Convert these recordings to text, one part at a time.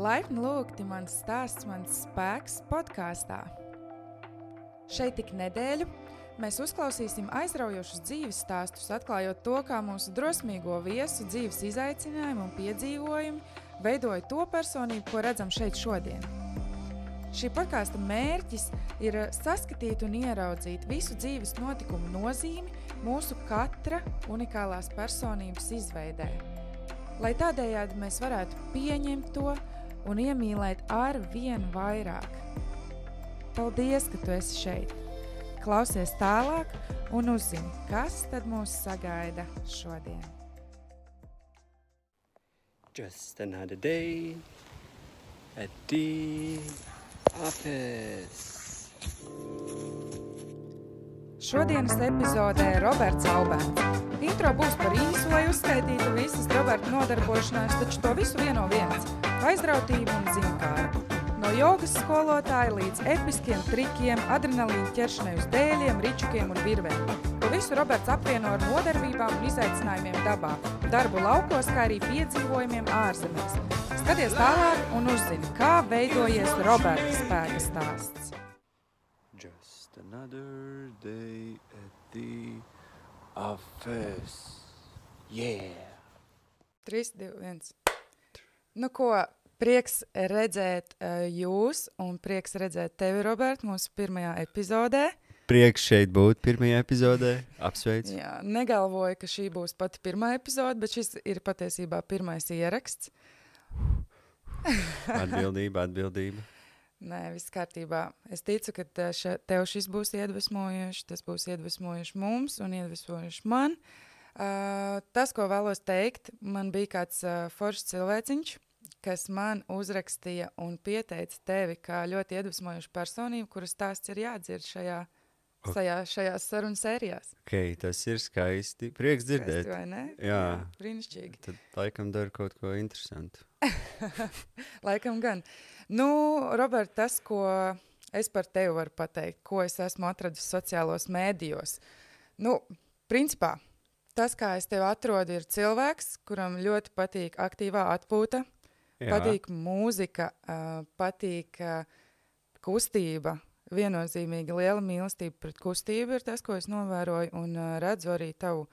Laipni lūgti mans stāsts, mans spēks podkāstā. Šeit tik nedēļu mēs uzklausīsim aizraujošus dzīves stāstus, atklājot to, kā mūsu drosmīgo viesu dzīves izaicinājumi un piedzīvojumi veidoja to personību, ko redzam šeit šodien. Šī podkāsta mērķis ir saskatīt un ieraudzīt visu dzīves notikumu nozīmi mūsu katra unikālās personības izveidē, lai tādējādi mēs varētu pieņemt to un iemīlēt ar vien vairāk. Paldies, ka tu esi šeit. Klausies tālāk un uzzini, kas tad mūs sagaida šodien. Just another day at the office. Šodienas epizodē Roberts Aubēns. Intro būs par īsu, lai uzskaitītu visas Roberta nodarbošanās, taču to visu vieno viens – aizrautība un zinkāra. No jogas skolotāja līdz episkiem trikiem, adrenalīna ķeršanai uz dēļiem, ričukiem un virvēm. To visu Roberts apvieno ar nodarbībām un izaicinājumiem dabā, darbu laukos, kā arī piedzīvojumiem ārzemēs. Skaties tālāk un uzzini, kā veidojies Roberta spēka stāsts. Just another day at the office. Yeah! 3, 2, 1. Nu ko, prieks redzēt jūs un prieks redzēt tevi, Robert, mūsu pirmajā epizodē. Prieks šeit būt pirmajā epizodē. Apsveicu. Jā, negalvoju, ka šī būs pati pirmā epizode, bet šis ir patiesībā pirmais ieraksts. Atbildība. Nē, viss kārtībā. Es ticu, ka tev šis būs iedvesmojoši, tas būs iedvesmojoši mums un iedvesmojoši man. Tas, ko vēlos teikt, man bija kāds foršs cilvēciņš, kas man uzrakstīja un pieteica tevi kā ļoti iedvesmojošu personību, kuras stāsts ir jādzird šajās sarunu sērijās. Ok, tas ir skaisti. Prieks dzirdēt. Skaisti, vai ne? Jā. Brīnišķīgi. Tad laikam dara kaut ko interesantu. Laikam gan. Nu, Robert, tas, ko es par tevi varu pateikt, ko es esmu atradis sociālos mēdījos. Nu, principā, tas, kā es tevi atrodu, ir cilvēks, kuram ļoti patīk aktīvā atpūta, patīk mūzika, patīk kustība, viennozīmīgi liela mīlestība pret kustību ir tas, ko es novēroju, un redzu arī tavu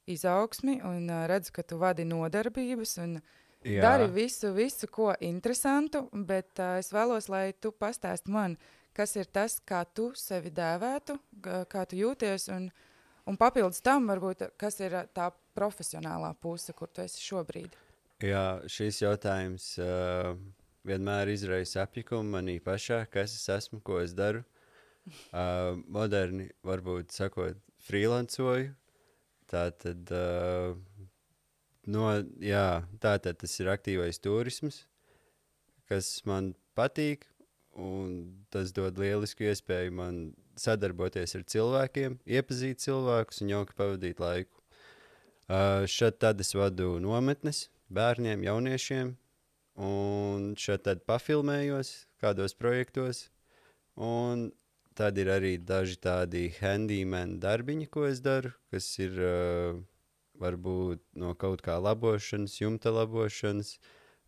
izaugsmi, un redzu, ka tu vadi nodarbības, un dari visu, ko interesantu, bet es vēlos, lai tu pastāsti man, kas ir tas, kā tu sevi dēvētu, kā tu jūties, un papildus tam varbūt, kas ir tā profesionālā puse, kur tu esi šobrīd. Jā, šis jautājums vienmēr izraisa apjukumu manī pašā, kas es esmu, ko es daru. Moderni, varbūt sakot, freelancoju. Tātad, tātad tas ir aktīvais turisms, kas man patīk, un tas dod lielisku iespēju man sadarboties ar cilvēkiem, iepazīt cilvēkus un jauki pavadīt laiku. Šad tad es vadu nometnes bērniem, jauniešiem, un šad tad pafilmējos kādos projektos, un tad ir arī daži tādi handyman darbiņi, ko es daru, kas ir varbūt no kaut kā labošanas, jumta labošanas,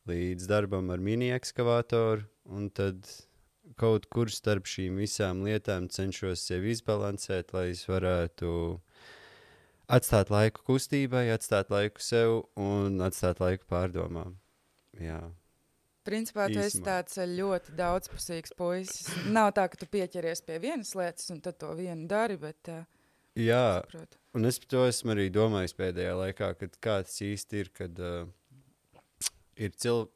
līdz darbam ar mini-ekskavātoru, un tad kaut kur starp šīm visām lietām cenšos sevi izbalansēt, lai es varētu atstāt laiku kustībai, atstāt laiku sev un atstāt laiku pārdomām. Jā. Principā tu esi tāds ļoti daudzpusīgs puisis. Nav tā, ka tu pieķeries pie vienas lietas un tad to vienu dari, bet jā, saprotu. Un es par to esmu arī domājis pēdējā laikā, kad kāds īsti ir, kad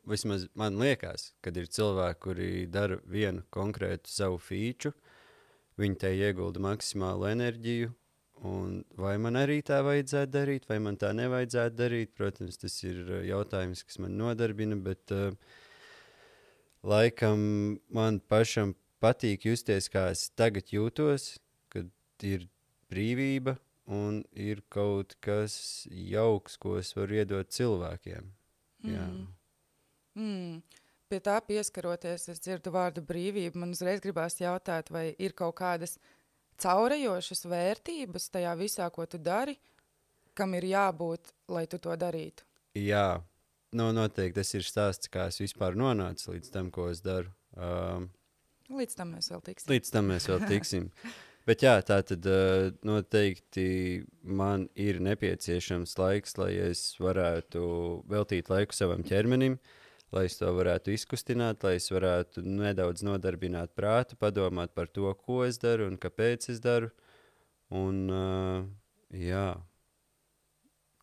vismaz man liekas, kad ir cilvēki, kuri dara vienu konkrētu savu fīču, viņi te iegulda maksimālu enerģiju, un vai man arī tā vajadzētu darīt, vai man tā nevajadzētu darīt. Protams, tas ir jautājums, kas man nodarbina, bet laikam man pašam patīk justies, kā es tagad jūtos, kad ir brīvība un ir kaut kas jauks, ko es varu iedot cilvēkiem. Jā. Pie tā pieskaroties, es dzirdu vārdu brīvība. Man uzreiz gribās jautāt, vai ir kaut kādas caurējošas vērtības tajā visā, ko tu dari, kam ir jābūt, lai tu to darītu? Jā, noteikti tas ir stāsts, kā es vispār nonācu līdz tam, ko es daru. Līdz tam mēs vēl tiksim. Līdz tam mēs vēl tiksim. Bet jā, tā tad noteikti man ir nepieciešams laiks, lai es varētu veltīt laiku savam ķermenim, lai es to varētu izkustināt, lai es varētu nedaudz nodarbināt prātu, padomāt par to, ko es daru un kāpēc es daru. Un jā,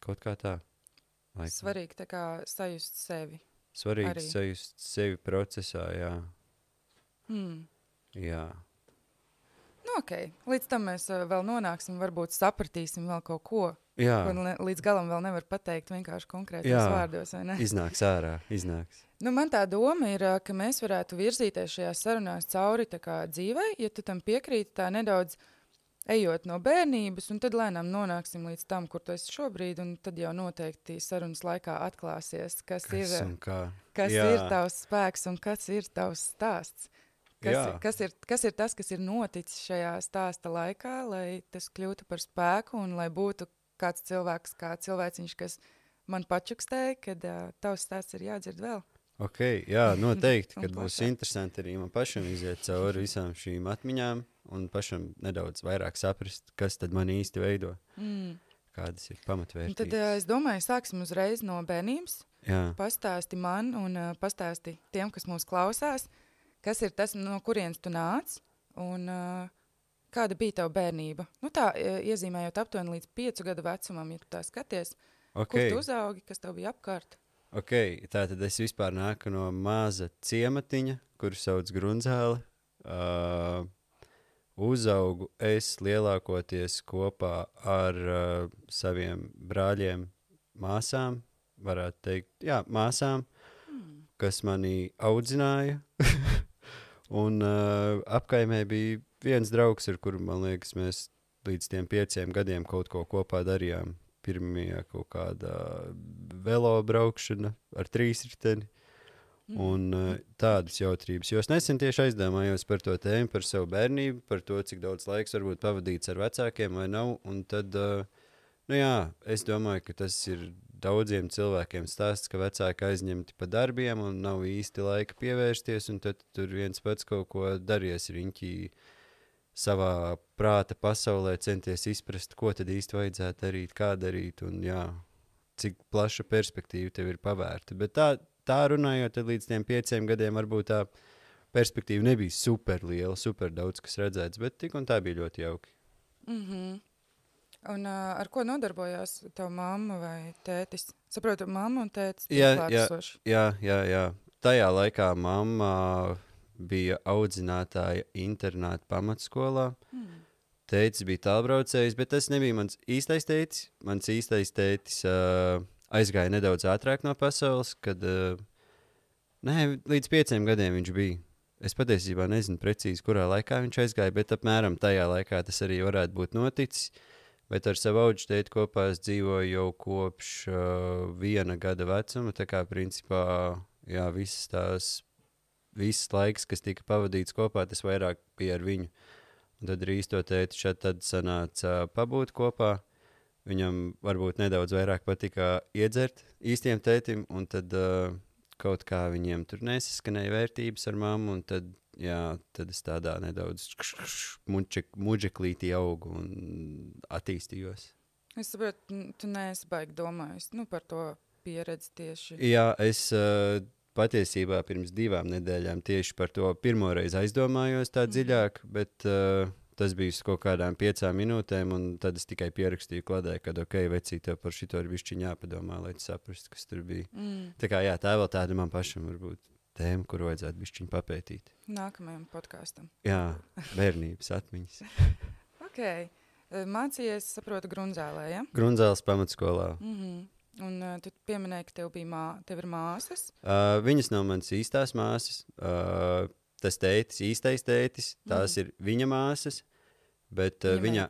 kaut kā tā. Laikam. Svarīgi tā kā sajust sevi. Svarīgi arī. sajust sevi procesā, jā. Jā. Nu, ok. Līdz tam mēs vēl nonāksim, varbūt sapratīsim vēl kaut ko, Jā. ko līdz galam vēl nevar pateikt vienkārši konkrētos vārdos, vai ne? Iznāks ārā, iznāks. Nu, man tā doma ir, ka mēs varētu virzīties šajās sarunās cauri tā kā dzīvei, ja tu tam piekrīti tā nedaudz ejot no bērnības, un tad lēnām nonāksim līdz tam, kur tu esi šobrīd, un tad jau noteikti sarunas laikā atklāsies, kas ir tavs spēks un kas ir tavs stāsts. Kas ir tas, kas ir noticis šajā stāsta laikā, lai tas kļūtu par spēku un lai būtu kāds cilvēks, kā cilvēciņš, kas man pačukstēja, kad tavs stāsts ir jādzird vēl. Ok, jā, noteikti, kad būs interesanti arī man pašam iziet cauri visām šīm atmiņām un pašam nedaudz vairāk saprast, kas tad man īsti veido, kādas ir pamatvērtības. Un tad es domāju, sāksim uzreiz no bērnības. Jā. Pastāsti man un pastāsti tiem, kas mūs klausās, kas ir tas, no kurienes tu nāc un kāda bija tava bērnība. Nu tā, iezīmējot aptuveni līdz 5 gadu vecumam, ja tu tā skaties, kur tu uzaugi, kas tev bija apkārt. Ok, tātad es vispār nāku no maza ciematiņa, kuru sauc Grunzāle. Uzaugu es lielākoties kopā ar saviem brāļiem, māsām, varētu teikt, jā, māsām, kas mani audzināja. Un apkaimē bija viens draugs, ar kuru, man liekas, mēs līdz tiem 5 gadiem kaut ko kopā darījām. Pirmie kaut kāda velo braukšana ar 3-riteni un tādas jautrības. Jo es nesen tieši aizdomājos par to tēmu, par savu bērnību, par to, cik daudz laiks varbūt pavadīts ar vecākiem vai nav. Un tad, nu jā, es domāju, ka tas ir daudziem cilvēkiem stāsts, ka vecāki aizņemti pa darbiem un nav īsti laika pievērsties, un tad tur viens pats kaut ko darījies riņķī savā prāta pasaulē, centies izprast, ko tad īsti vajadzētu darīt, kā darīt, un jā, cik plaša perspektīva tev ir pavērta. Bet tā runājot, tad līdz tiem 5 gadiem varbūt tā perspektīva nebija super liela, super daudz, kas redzēts, bet tik un tā bija ļoti jauki. Un ar ko nodarbojās tava mamma vai tētis? Saprotu, mamma un tētis Jā. Tajā laikā mamma bija audzinātāja internāta pamatskolā. Tētis bija tālbraucējs, bet tas nebija mans īstais tētis. Mans īstais tētis aizgāja nedaudz ātrāk no pasaules, kad līdz 5 gadiem viņš bija. Es patiesībā nezinu precīzi, kurā laikā viņš aizgāja, bet apmēram tajā laikā tas arī varētu būt noticis. Bet ar savu audžu tēti kopā es dzīvoju jau kopš 1 gada vecuma, tā kā principā, jā, viss laiks, kas tika pavadīts kopā, tas vairāk bija ar viņu. Un tad ar īsto tēti šeit tad sanāca pabūt kopā. Viņam varbūt nedaudz vairāk patika iedzert īstiem tētim, un tad kaut kā viņiem tur nesaskanēja vērtības ar mammu, un tad, jā, tad es tādā nedaudz muģeklītī augu un attīstījos. Es saprotu, tu neesi baigi domājis par to pieredzi tieši. Jā, es patiesībā pirms 2 nedēļām tieši par to pirmoreiz aizdomājos tā dziļāk, bet tas bija uz kaut kādām 5 minūtēm, un tad es tikai pierakstīju kladē, kad ok, vecī, tev par šito ir bišķiņ jāpadomā, lai tu saprastu, kas tur bija. Tā kā jā, tā vēl tāda man pašam varbūt tēma, kur vajadzētu bišķiņ papētīt. Nākamajam podkāstam. Jā, bērnības atmiņas. Ok. Mācījies, saprotu, Grunzālē, ja? Grunzāles pamatskolā. Un tu pieminēji, ka tev ir māsas? Viņas nav manas īstās māsas. Tas tētis, īstais tētis, tās ir viņa māsas, bet viņa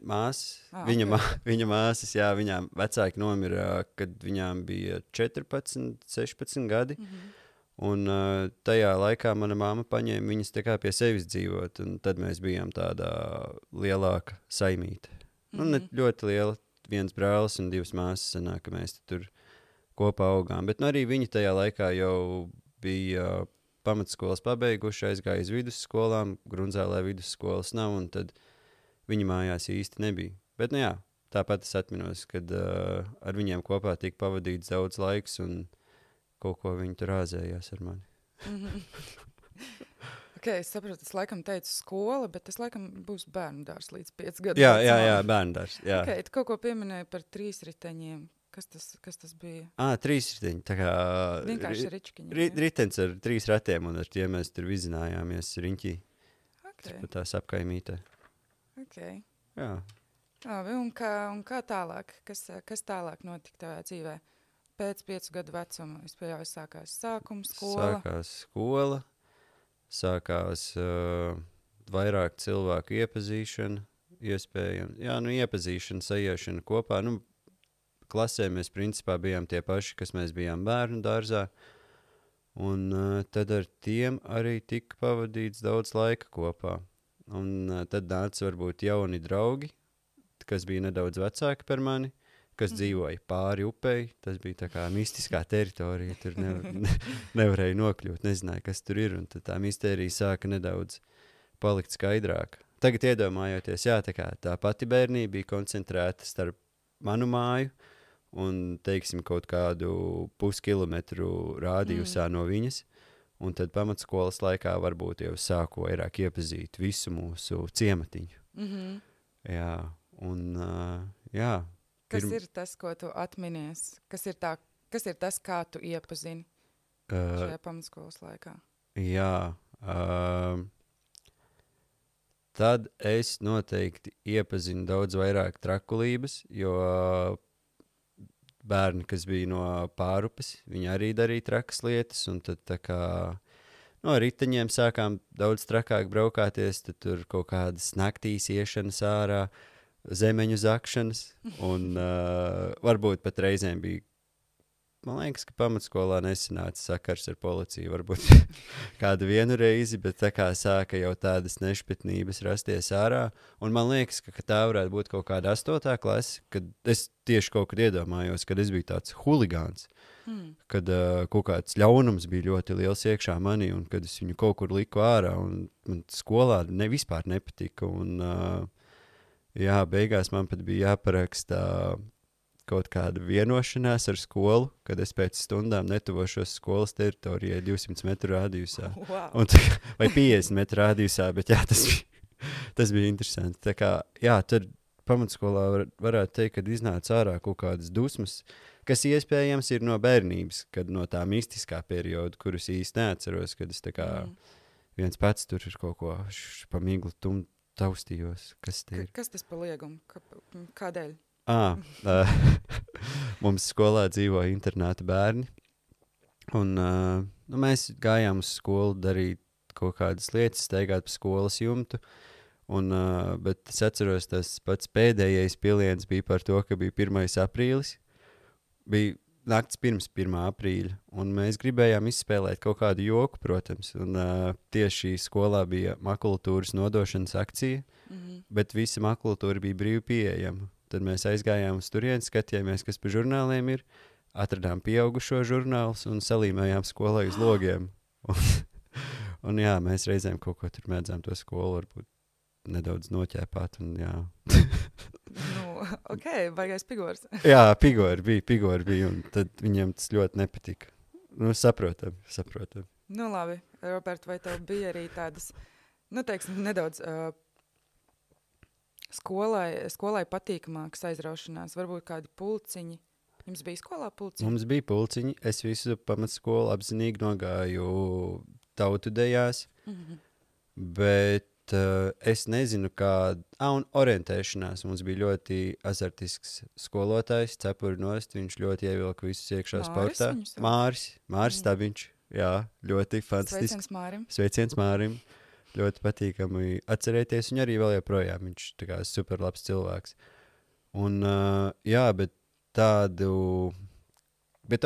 māsas, viņa māsas, jā, viņām vecāki nomira, kad viņām bija 14, 16 gadi, un tajā laikā mana mamma paņēma viņas tā kā pie sevis dzīvot, un tad mēs bijām tādā lielāka saimīte. Nu, ne ļoti liela, 1 brālis un 2 māsas sanāk, ka mēs tur kopā augām. Bet arī viņi tajā laikā jau bija pamatskolas pabeiguši, aizgāja uz vidusskolām, Grunzēlē vidusskolas nav, un tad viņi mājās īsti nebija. Bet, nu jā, tāpat es atminos, kad ar viņiem kopā tika pavadīts daudz laiks, un kaut ko viņi tur āzējās ar mani. Okay, es saprotu, es laikam teicu skola, bet tas laikam būs bērnu dārs līdz 5 gadu Jā, vecumam. jā, bērnu dārs. Jā. Okay, tu kaut ko pieminēji par 3 riteņiem. Kas tas bija? 3 riteņi. Tā kā Vienkārši ričkiņi. Ritens ar 3 ratiem, un ar tiem mēs tur vizinājāmies riņķī. Okay. Pat tās apkaimītē. Okay. Jā. Labi, un kā tālāk? Kas tālāk notika tavā dzīvē? Pēc 5 gadu vecuma, es pieļauju, sākās sākums, skola. Sākās skola. Sākās vairāk cilvēku iepazīšana, iespējams. Jā, nu iepazīšana, sajiešana kopā. Nu, klasē mēs principā bijām tie paši, kas mēs bijām bērnu dārzā. Un tad ar tiem arī tika pavadīts daudz laika kopā. Un tad nāca varbūt jauni draugi, kas bija nedaudz vecāki par mani, kas dzīvoja pāri upei. Tas bija tā kā mistiskā teritorija, tur nevarēja nokļūt, nezināja, kas tur ir, un tad tā mistērija sāka nedaudz palikt skaidrāka. Tagad iedomājoties, jā, tā pati bērnība bija koncentrēta starp manu māju un, teiksim, kaut kādu puskilometru rādījusā no viņas, un tad pamatskolas laikā varbūt jau sāku vairāk iepazīt visu mūsu ciematiņu. Jā, un jā. Kas ir tas, ko tu atminies? Kas ir tas, kā tu iepazini šajā pamatskolas laikā? Jā. Tad es noteikti iepazinu daudz vairāk trakulības, jo bērni, kas bija no Pārupes, viņi arī darīja trakas lietas, un tad tā kā no riteņiem sākām daudz trakāk braukāties, tad tur kaut kādas naktīs iešanas ārā, zemeņu zakšanas, un varbūt pat reizēm bija, man liekas, ka pamatskolā nesanāca sakars ar policiju, varbūt kādu vienu reizi, bet tā kā sāka jau tādas nešpatnības rasties ārā, un man liekas, ka tā varētu būt kaut kāda 8. klase, kad es tieši kaut kad iedomājos, kad es biju tāds huligāns, kad kaut kāds ļaunums bija ļoti liels iekšā manī, un kad es viņu kaut kur liku ārā, un man skolā vispār nepatika, un jā, beigās man pat bija jāparaksta kaut kāda vienošanās ar skolu, kad es pēc stundām netuvošos skolas teritorijai 200 metru rādījusā. Wow. Vai 50 metru rādījusā, bet jā, tas bija interesanti. Tā kā, jā, tad pamatskolā varētu teikt, kad iznāca ārā kaut kādas dusmas, kas iespējams ir no bērnības, kad no tā mistiskā perioda, kurus īsti neatceros, kad es tā kā viens pats tur ir kaut ko pa miglu taustījos. Kas tas pa liegumu? Kādēļ? Mums skolā dzīvoja internāta bērni, un mēs gājām uz skolu darīt kaut kādas lietas, steigāt pa skolas jumtu, bet es atceros, tas pats pēdējais piliens bija par to, ka bija 1. aprīlis, bija nakts pirms 1. aprīļa, un mēs gribējām izspēlēt kaut kādu joku, protams, un tieši skolā bija makulatūras nodošanas akcija, bet visa makulatūra bija brīvi pieejama. Tad mēs aizgājām uz turieni, skatījāmies, kas pa žurnāliem ir, atradām pieaugušo žurnālus un salīmējām skolai uz logiem. Un jā, mēs reizēm kaut ko tur mēdzām to skolu varbūt nedaudz noķēpāt, un jā. Baigais pigors. Jā, pigori bija, un tad viņiem tas ļoti nepatika. Saprotam. Labi, Robert, vai tev bija arī tādas, teiksim, nedaudz skolai patīkamākas aizraušanās, varbūt kādi pulciņi? Jums bija skolā pulciņi? Mums bija pulciņi, es visu pamatskolu apzinīgi nogāju tautu dejās, bet es nezinu, un orientēšanās. Mums bija ļoti azartisks skolotājs, cepuri nost, viņš ļoti ievilka visus iekšā sportā. Māris Stabiņš, jā, ļoti fantastisks. Sveiciens Mārim. Ļoti patīkami atcerēties, un arī vēl joprojām viņš tā kā super labs cilvēks. Un jā, bet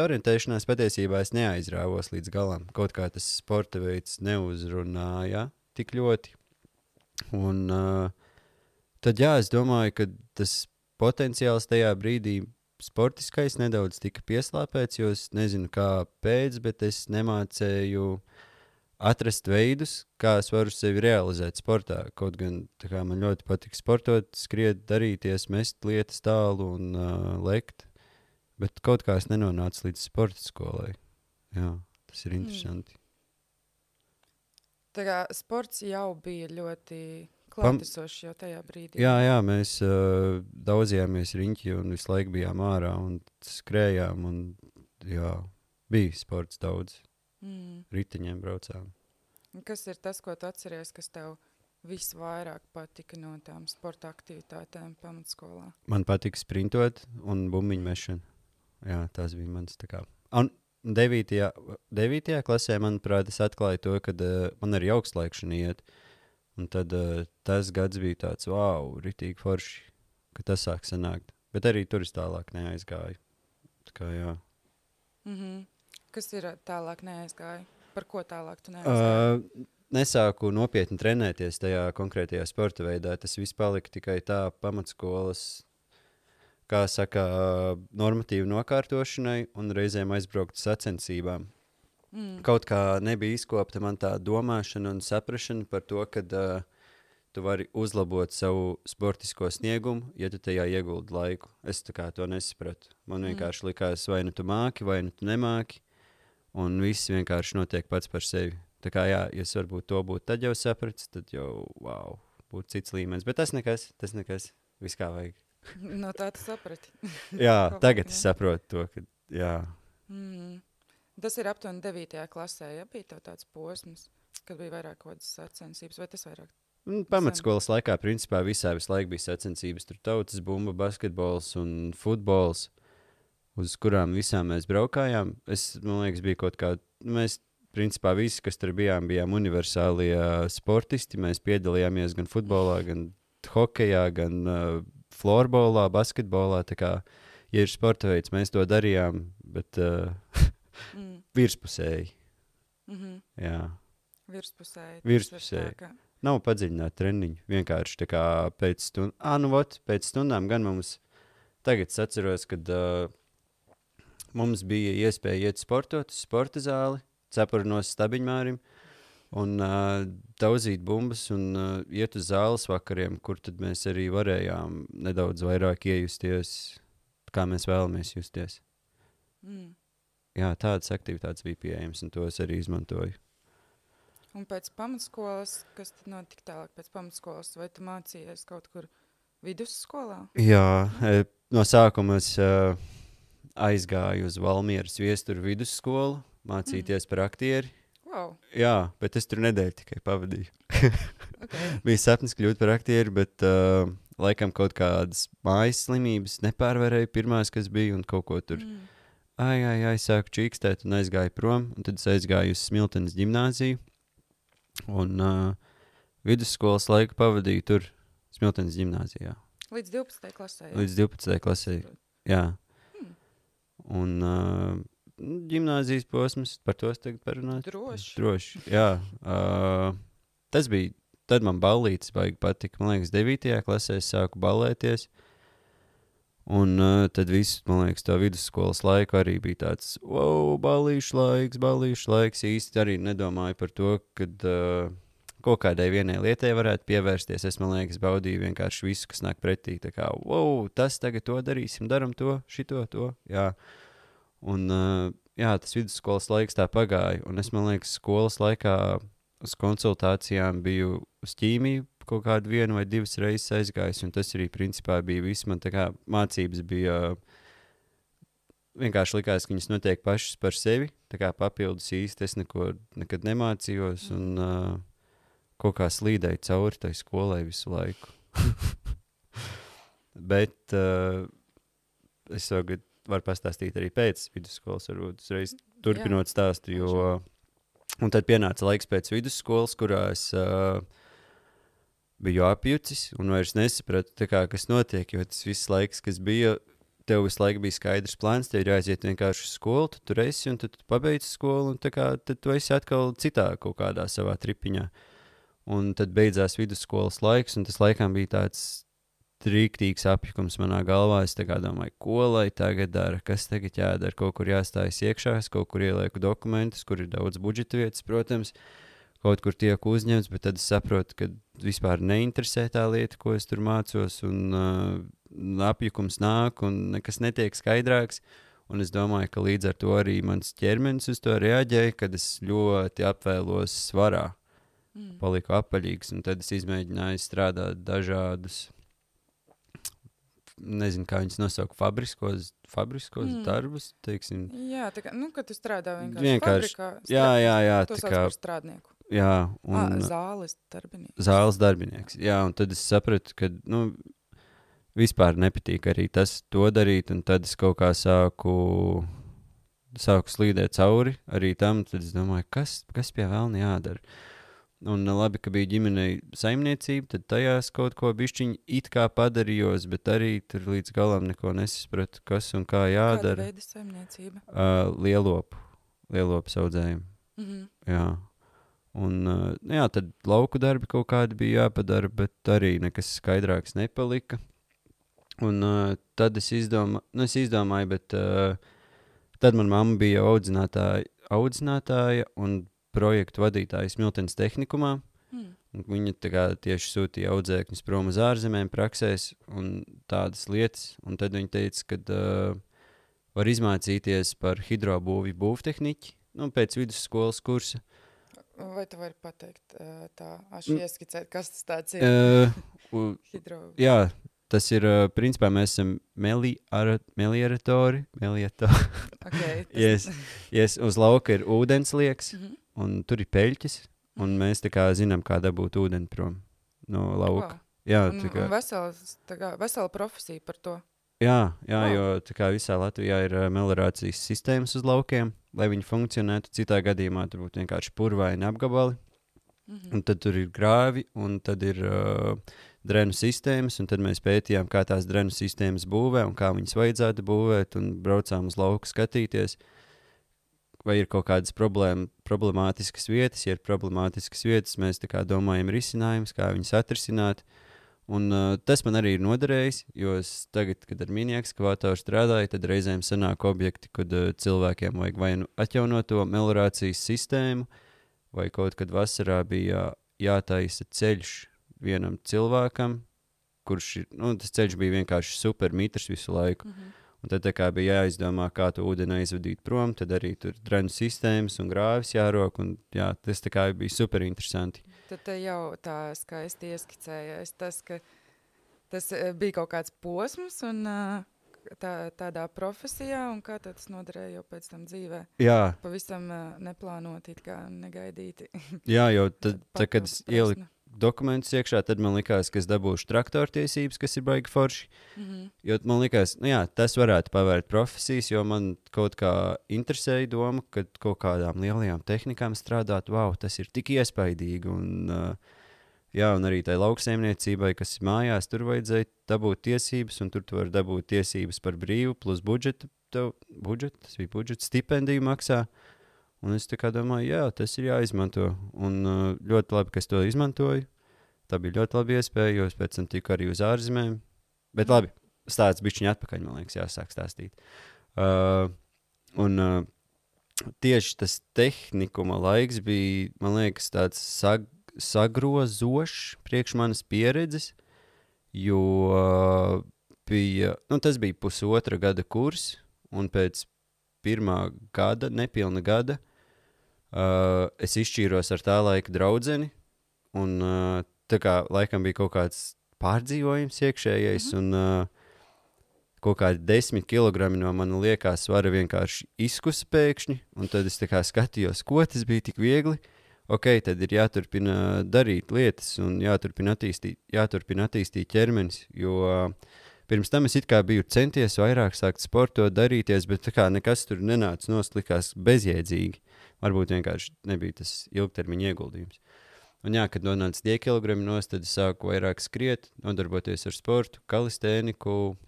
orientēšanās patiesībā es neaizrāvos līdz galam. Kaut kā tas sporta veids neuzrunāja tik ļoti. Un tad jā, es domāju, ka tas potenciāls tajā brīdī sportiskais nedaudz tika pieslāpēts, jo es nezinu kāpēc, bet es nemācēju atrast veidus, kā es varu sevi realizēt sportā. Kaut gan tā kā man ļoti patīk sportot, skriet, darīties, mest lietas tālu un lekt. Bet kaut kā es nenonācu līdz sporta skolai. Jā, tas ir interesanti. Tā kā sports jau bija ļoti klātesošs jau tajā brīdī. Jā, mēs daudzījāmies riņķi un visu laiku bijām ārā un skrējām. Un, jā, bija sports daudz. Riteņiem braucām. Kas ir tas, ko tu atceries, kas tev visvairāk patika no tām sporta aktivitātēm pamatskolā? Man patika sprintot un bumbiņu mešana. Jā, tas bija mans tā kā. Un 9. klasē, manuprāt, es atklāju to, ka man arī augstlaikšana iet. Un tad tas gads bija tāds, wow, ritīgi forši, ka tas sāk sanākt. Bet arī tur es tālāk neaizgāju. Tā kā, jā. Kas ir tālāk neaizgāja? Par ko tālāk tu neaizgāji? Nesāku nopietni trenēties tajā konkrētajā sporta veidā. Tas viss palika tikai tā pamatskolas, kā saka, normatīvu nokārtošanai un reizēm aizbraukt sacensībām. Kaut kā nebija izkopta man tā domāšana un saprašana par to, ka tu vari uzlabot savu sportisko sniegumu, ja tu tajā ieguldi laiku. Es tā kā to nesapratu. Man vienkārši likās, vai nu tu māki, vai nu tu nemāki. Un viss vienkārši notiek pats par sevi. Tā kā jā, ja es varbūt to būtu tad jau sapratis, tad jau, wow, būtu cits līmenis. Bet tas nekas, viss kā vajag. No tā tu saprati. Jā, tagad es saprotu to, ka jā. Tas ir aptuveni 9. klasē, ja bija tev tāds posms, kad bija vairāk kādas sacensības, vai tas vairāk? Pamatskolas laikā, principā, visu laiku bija sacensības. Tur tautas bumba, basketbols un futbols, uz kurām visām mēs braukājām. Man liekas, bija kaut kā, mēs, principā, visi, kas tur bijām universālie sportisti. Mēs piedalījāmies gan futbolā, gan hokejā, gan florbolā, basketbolā. Tā kā, ja ir sporta veids, mēs to darījām, bet virspusēji. Jā. Virspusēji. Nav padziļināt treniņu. Vienkārši tā kā pēc stundām gan mums, tagad es atceros, kad mums bija iespēja iet sportot uz sporta zāli, cepurnos stabiņmārim un tauzīt bumbas un iet uz zāles vakariem, kur tad mēs arī varējām nedaudz vairāk iejusties, kā mēs vēlamies justies. Jā, tādas aktivitātes bija pieejamas un tos arī izmantoju. Un pēc pamatskolas, kas tad notika tālāk pēc pamatskolas, vai tu mācījies kaut kur vidusskolā? Jā, no sākuma es aizgāju uz Valmieras Viesturu vidusskolu, mācīties par aktieri. Wow. Jā, bet es tur nedēļu tikai pavadīju. Okay. Bija sapnis kļūt par aktieri, bet laikam kaut kādas mājas slimības nepārvarēju pirmās, kas bija, un kaut ko tur sāku čīkstēt un aizgāju prom. Un tad es aizgāju uz Smiltenes ģimnāziju un vidusskolas laiku pavadīju tur Smiltenes ģimnāzijā. Līdz 12. klasē? Līdz 12. klasē, jā. Un ģimnāzijas posms, par to es tagad parunāju? Droši, jā. Tas bija, tad man ballītes baigi patika. Man liekas, 9. klasē es sāku ballēties. Un tad visu, man liekas, to vidusskolas laiku arī bija tāds, wow, ballīšu laiks. Īsti arī nedomāju par to, kad kaut kādai vienai lietai varētu pievērsties. Es, man liekas, baudīju vienkārši visu, kas nāk pretī. Tā kā, wow, tas tagad to darīsim, daram to, šito, to, jā. Un jā, tas vidusskolas laiks tā pagāja. Un es, man liekas, skolas laikā uz konsultācijām biju uz ķīmiju, kaut kādu 1 vai 2 reizes aizgājis, un tas arī principā bija viss. Man tā kā mācības bija vienkārši likās, ka viņas notiek pašas par sevi, tā kā papildus īsti es nekad nemācījos, un kaut kā slīdēju cauri tai skolai visu laiku. Bet es tagad varu pastāstīt arī pēc vidusskolas, varbūt uzreiz turpinot stāstu, jo un tad pienāca laiks pēc vidusskolas, kurā es biju apjucis un vairs nesapratu, tā kā, kas notiek, jo tas viss laiks, kas bija, tev visu laiku bija skaidrs plāns, tev ir jāiziet vienkārši uz skolu, tu tur esi, un tad tu pabeidz skolu, un tā kā, tad tu esi atkal citā kaut kādā savā tripiņā. Un tad beidzās vidusskolas laiks, un tas laikam bija tāds rīktīgs apjukums manā galvā. Es tā kā domāju, ko lai tagad dara, kas tagad jādara, kaut kur jāstājas iekšā, es kaut kur ielieku dokumentus, kur ir daudz budžeta vietas, protams, kaut kur tiek uzņemts, bet tad es saprotu, ka vispār neinteresē tā lieta, ko es tur mācos, un apjukums nāk, un nekas netiek skaidrāks. Un es domāju, ka līdz ar to arī mans ķermenis uz to reaģēja, kad es ļoti apvēlos svarā. Paliku apaļīgs, un tad es izmēģināju strādāt dažādus, nezinu, kā viņas nosaukt, fabriskos darbus, teiksim. Jā, tā kā, kad tu strādā vienkārši fabrikā. Jā, to sauc par strādnieku. Jā, un zāles darbinieks. Zāles darbinieks, jā, un tad es sapratu, ka, vispār nepatīk arī tas to darīt, un tad es kaut kā sāku slīdēt cauri arī tam, tad es domāju, kas pie vēlna jādara. Un labi, ka bija ģimenei saimniecība, tad tajās kaut ko bišķiņi it kā padarījos, bet arī tur līdz galam neko nesapratu, kas un kā jādara. Kāda veida saimniecība? Lielopu audzējumu. Jā. Un tad lauku darbi kaut kādi bija jāpadara, bet arī nekas skaidrāks nepalika. Un tad es izdomāju, bet tad man mamma bija audzinātāja un projektu vadītājs Miltenes tehnikumā. Viņa tieši sūtīja audzēkņus prom uz ārzemēm praksēs un tādas lietas. Un tad viņa teica, ka var izmācīties par hidrobūvi būvtehniķi pēc vidusskolas kursa. Vai tu vari pateikt ieskicēt, kas tas tāds ir? Jā, tas ir, principā mēs esam melieratori. Okay, yes, uz lauka ir ūdenslieks. Un tur ir peļķis, un mēs tā kā zinām, kā dabūt ūdeni prom no lauka. Wow. Jā, un vesela profesija par to. Jā, Wow. Jo tā kā visā Latvijā ir meliorācijas sistēmas uz laukiem, lai viņi funkcionētu. Citā gadījumā tur būtu vienkārši purvaini apgabali, un tad tur ir grāvi, un tad ir drenu sistēmas, un tad mēs pētījām, kā tās drenu sistēmas būvē, un kā viņas vajadzētu būvēt, un braucām uz lauku skatīties. Vai ir kaut kādas problemātiskas vietas, ja ir problemātiskas vietas, mēs tā kā domājam risinājumus, kā viņas atrisināt. Un tas man arī ir noderējis, jo es tagad, kad ar mini-ekskavātoru strādāju, tad reizēm sanāk objekti, kad cilvēkiem vajag vai nu atjaunot to meliorācijas sistēmu, vai kaut kad vasarā bija jātaisa ceļš vienam cilvēkam, kurš ir, tas ceļš bija vienkārši super mitrs visu laiku. Un tad tā kā bija jāizdomā, kā to ūdeni aizvadīt prom, tad arī tur drenu sistēmas un grāvis jārok, un jā, tas tā kā bija super interesanti. Tad te jau tā skaisti ieskicējies tas, ka tas bija kaut kāds posms un tādā profesijā, un kā tas noderēja jau pēc tam dzīvē. Jā. Pavisam neplānoti, kā negaidīti. Jā, jo tad kad es ieliku dokumentus iekšā, tad man likās, ka es dabūšu traktortiesības, kas ir baigi forši. Jo man likās, tas varētu pavērt profesijas, jo man kaut kā interesēja doma, ka kaut kādām lielajām tehnikām strādāt, tas ir tik iespaidīgi. Un, un arī tai lauksaimniecībai, kas ir mājās, tur vajadzēja dabūt tiesības, un tur tu vari dabūt tiesības par brīvu, plus budžetu, tas bija budžets, stipendiju maksā. Un es tā kā domāju, tas ir jāizmanto. Un ļoti labi, ka es to izmantoju. Tā bija ļoti laba iespēja, jo es pēc tam tiku arī uz ārzemēm. Bet labi, stāsts bišķiņ atpakaļ, man liekas, jāsāk stāstīt. Tieši tas tehnikuma laiks bija, man liekas, tāds sagrozošs priekš manas pieredzes, jo tas bija 1,5 gada kurs, un pēc pirmā gada, nepilna gada, es izšķīros ar tā laika draudzeni, un tā kā laikam bija kaut kāds pārdzīvojums iekšējais, un kaut kādi 10 kilogrami no mana liekā svara vienkārši izkusa pēkšņi, un tad es tā kā skatījos, ko tas bija tik viegli. Tad ir jāturpina darīt lietas, un jāturpina attīstīt ķermenis, jo pirms tam es it kā biju centies vairāk sākt sportot, darīties, bet tā kā nekas tur nenāca nost, likās bezjēdzīgi. Varbūt vienkārši nebija tas ilgtermiņa ieguldījums. Un kad nonāca tie kilogrami nost, tad es sāku vairāk skriet, nodarboties ar sportu, kalistēniku,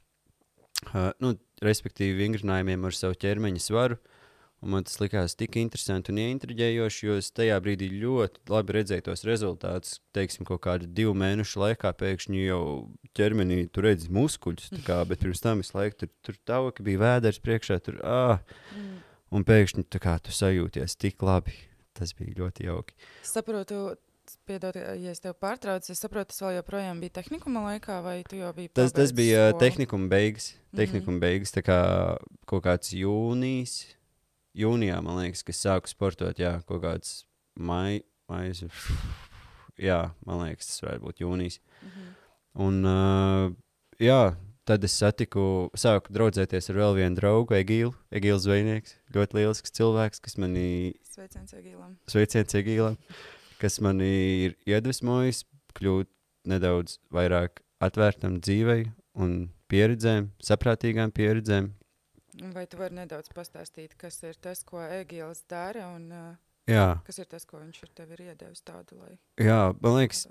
respektīvi vingrinājumiem ar savu ķermeņa svaru. Un man tas likās tik interesanti un ieintriģējoši, jo es tajā brīdī ļoti labi redzēju tos rezultātus. Teiksim, kaut kādu 2 mēnešu laikā pēkšņi jau ķermenī tu redzi muskuļus, bet pirms tam visu laiku tur tauki bija vēders priekšā, un pēkšņi tu sajūties tik labi. Tas bija ļoti jauki. Saprotu, piedod, ja es tev pārtraucu, es saprotu, tas vēl joprojām bija tehnikuma laikā, vai tu jau biji Tas bija skolu? tehnikuma beigas. Tā kā kaut kāds jūnijā, man liekas, kad sāku sportot, jā, kaut kāds maijs, jā, man liekas, tas varētu būt jūnijas. Un, jā, tad es sāku draudzēties ar vēl vienu draugu, Egīlu Zvejnieks, ļoti lielisks cilvēks, kas manī... Sveiciens Egīlam, kas manī ir iedvesmojis kļūt nedaudz vairāk atvērtam dzīvei un pieredzēm, saprātīgām pieredzēm. Vai tu vari nedaudz pastāstīt, kas ir tas, ko Egīls dara, un kas ir tas, ko viņš ir tev iedevis tādu, lai... Jā, man liekas,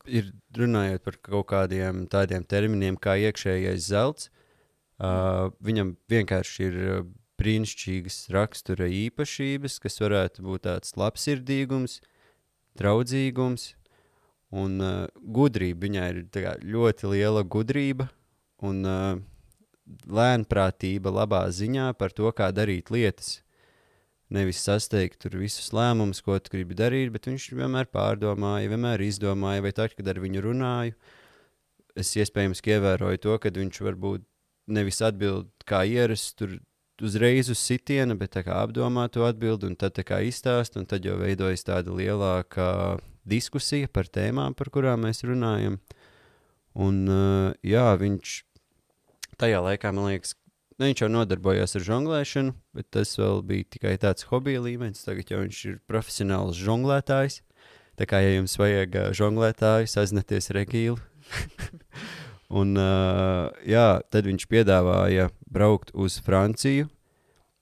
ir runājot par kaut kādiem tādiem terminiem kā iekšējais zelts, viņam vienkārši ir brīnišķīgas rakstura īpašības, kas varētu būt tāds labsirdīgums, draudzīgums un gudrība. Viņai ir ļoti liela gudrība un lēnprātība labā ziņā par to, kā darīt lietas. Nevis sasteigt tur visus lēmumus, ko tu gribi darīt, bet viņš vienmēr pārdomāja, vienmēr izdomāja, vai tad, kad ar viņu runāju, es iespējams ievēroju to, ka viņš varbūt nevis atbild kā ierasts tur uzreiz uz sitiena, bet tā kā apdomā to atbildi un tad tā kā izstāst, un tad jau veidojas tāda lielāka diskusija par tēmām, par kurām mēs runājam. Un jā, viņš tajā laikā, man liekas, viņš jau nodarbojās ar žonglēšanu, bet tas vēl bija tikai tāds hobija līmenis. Tagad jau viņš ir profesionāls žonglētājs. Tā kā, ja jums vajag žonglētāju, sazināties ar Egīlu. Un, jā, tad viņš piedāvāja braukt uz Franciju,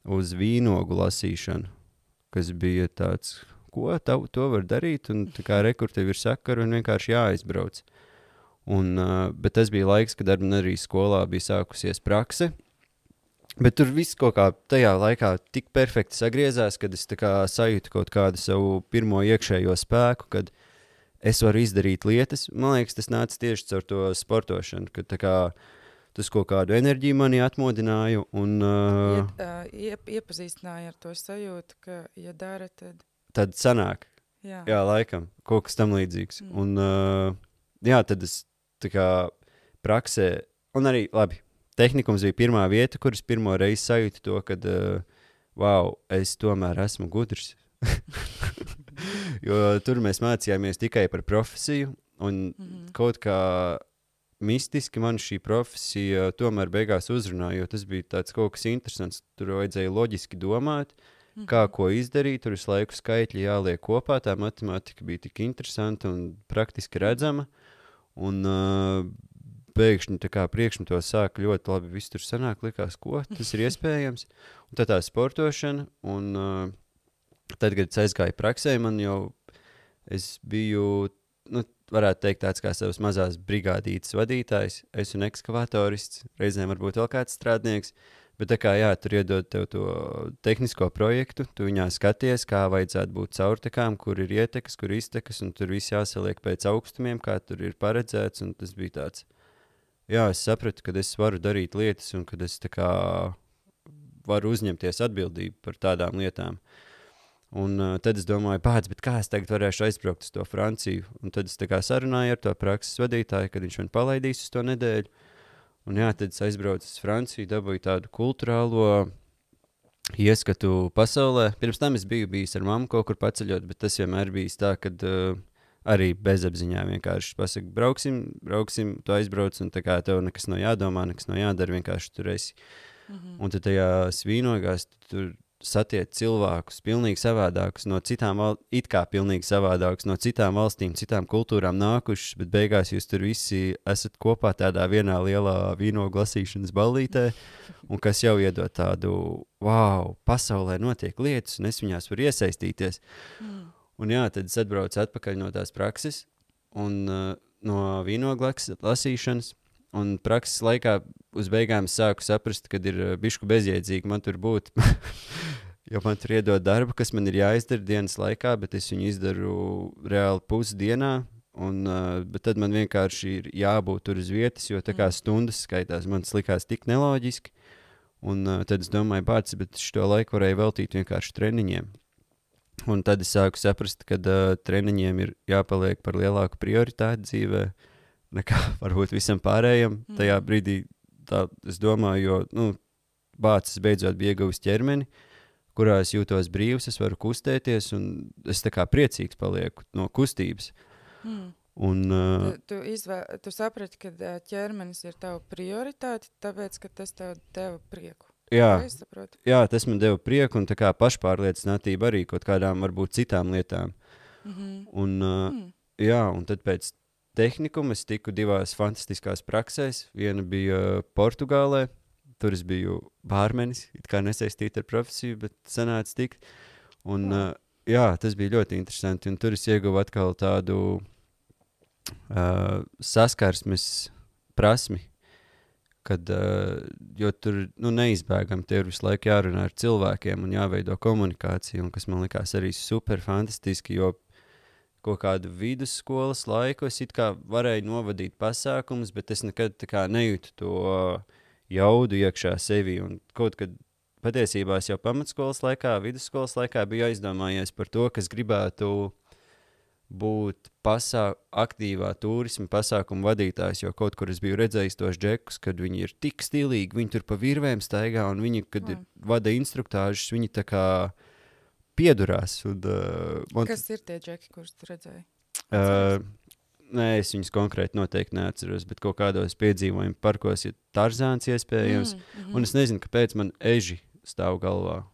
uz vīnogu lasīšanu, kas bija tāds, ko to var darīt, un tā kā rekur tev ir sakara un vienkārši jāizbrauc. Un, bet tas bija laiks, kad man arī skolā bija sākusies prakse. Bet tur viss kaut kā tajā laikā tik perfekti sagriezās, kad es tā kā sajūtu kaut kādu savu pirmo iekšējo spēku, kad es varu izdarīt lietas. Man liekas, tas nāca tieši caur to sportošanu, kad tā kā tas kaut kādu enerģiju manī atmodināju. Un, iepazīstināja ar to sajūtu, ka, ja dara, tad... Tad sanāk. Jā, laikam. Kaut kas tam līdzīgs. Un, jā, tad es tā kā praksē, un arī, labi, tehnikums bija pirmā vieta, kuras pirmo reizi sajūtu to, kad, wow, es tomēr esmu gudrs. Jo tur mēs mācījāmies tikai par profesiju, un kaut kā mistiski man šī profesija tomēr beigās uzrunāja, jo tas bija tāds kaut kas interesants. Tur vajadzēja loģiski domāt, kā ko izdarīt, tur visu laiku skaitļi jāliek kopā, tā matemātika bija tik interesanta un praktiski redzama, un pēkšņi tā kā priekšņi to sāk ļoti labi, viss tur sanāk, likās, ko tas ir iespējams. Un tad tā sportošana, un tad, kad es aizgāju praksē, man jau, es biju, varētu teikt tāds kā savas mazās brigādītes vadītājs, es un ekskavatorists, reizēm varbūt vēl kāds strādnieks, bet tā kā, jā, tur iedod tev to tehnisko projektu, tu viņā skaties, kā vajadzētu būt caurtekām, kur ir ietekas, kur iztekas, un tur viss jāsaliek pēc augstumiem, kā tur ir paredzēts, un tas bija tāds. Jā, es sapratu, ka es varu darīt lietas un ka es tā kā varu uzņemties atbildību par tādām lietām. Un tad es domāju, bet kā es tagad varēšu aizbraukt uz to Franciju? Un tad es tā kā sarunāju ar to prakses vadītāju, kad viņš man palaidīs uz to nedēļu. Un jā, tad es aizbraucu uz Franciju, dabūju tādu kulturālo ieskatu pasaulē. Pirms tam es biju bijis ar mammu kaut kur paceļot, bet tas vienmēr bijis tā, kad... arī bezapziņā vienkārši pasaka, brauksim, tu aizbrauc, un tā kā tev nekas nav jādomā, nekas nav jādara, vienkārši tur esi. Un tad tajās vīnogās tur satiek cilvēkus pilnīgi savādākus, no citām pilnīgi savādākus, no citām valstīm, citām kultūrām nākušas, bet beigās jūs tur visi esat kopā tādā vienā lielā vīnogu lasīšanas ballītē, un kas jau iedod tādu, wow, pasaulē notiek lietas, un es viņās varu iesaistīties. Un jā, tad es atbraucu atpakaļ no tās prakses un no vīnogu lasīšanas. Un prakses laikā uz beigām sāku saprast, kad ir bišku bezjēdzīgi man tur būt. jo man tur iedod darbu, kas man ir jāizdara dienas laikā, bet es viņu izdaru reāli pusdienā. Bet tad man vienkārši ir jābūt tur uz vietas, jo tā kā stundas skaitās, man tas likās tik neloģiski. Tad es domāju, bet šo laiku varēju veltīt vienkārši treniņiem. Un tad es sāku saprast, ka treniņiem ir jāpaliek par lielāku prioritāti dzīvē nekā varbūt visam pārējam. Tajā brīdī es domāju, jo es beidzot biju ieguvis ķermeni, kurā es jūtos brīvs, es varu kustēties, un es tā kā priecīgs palieku no kustības. Tu saprati, ka ķermenis ir tava prioritāte, tāpēc, ka tas tev deva prieku. Jā, tas man deva prieku un tā kā pašpārliecinātība arī kaut kādām varbūt citām lietām. Un tad pēc tehnikuma es tiku 2 fantastiskās praksēs. Viena bija Portugālē, tur es biju bārmenis, it kā nesaistīta ar profesiju, bet sanāca tikt. Tas bija ļoti interesanti, un tur es ieguvu atkal tādu saskarsmes prasmi, jo tur neizbēgami tev visu laiku jārunā ar cilvēkiem un jāveido komunikācija, un kas man likās arī super fantastiski, jo kaut kādu vidusskolas laiku es it kā varēju novadīt pasākumus, bet es nekad tā kā nejūtu to jaudu iekšā sevi, un kaut kad patiesībā es jau pamatskolas laikā, vidusskolas laikā biju aizdomājies par to, kas gribētu būt aktīvā turisma pasākuma vadītājs, jo kaut kur es biju redzējis tos džekus, kad viņi ir tik stilīgi, viņi tur pa virvēm staigā, un viņi, kad vada instruktāžas, viņi tā kā piedurās. Kas ir tie džeki, kurus tu redzēji? Nē, es viņus konkrēti noteikti neatceros, bet kaut kādos piedzīvojumu parkos ir Tarzāns iespējams, un es nezinu, kāpēc man eži stāv galvā.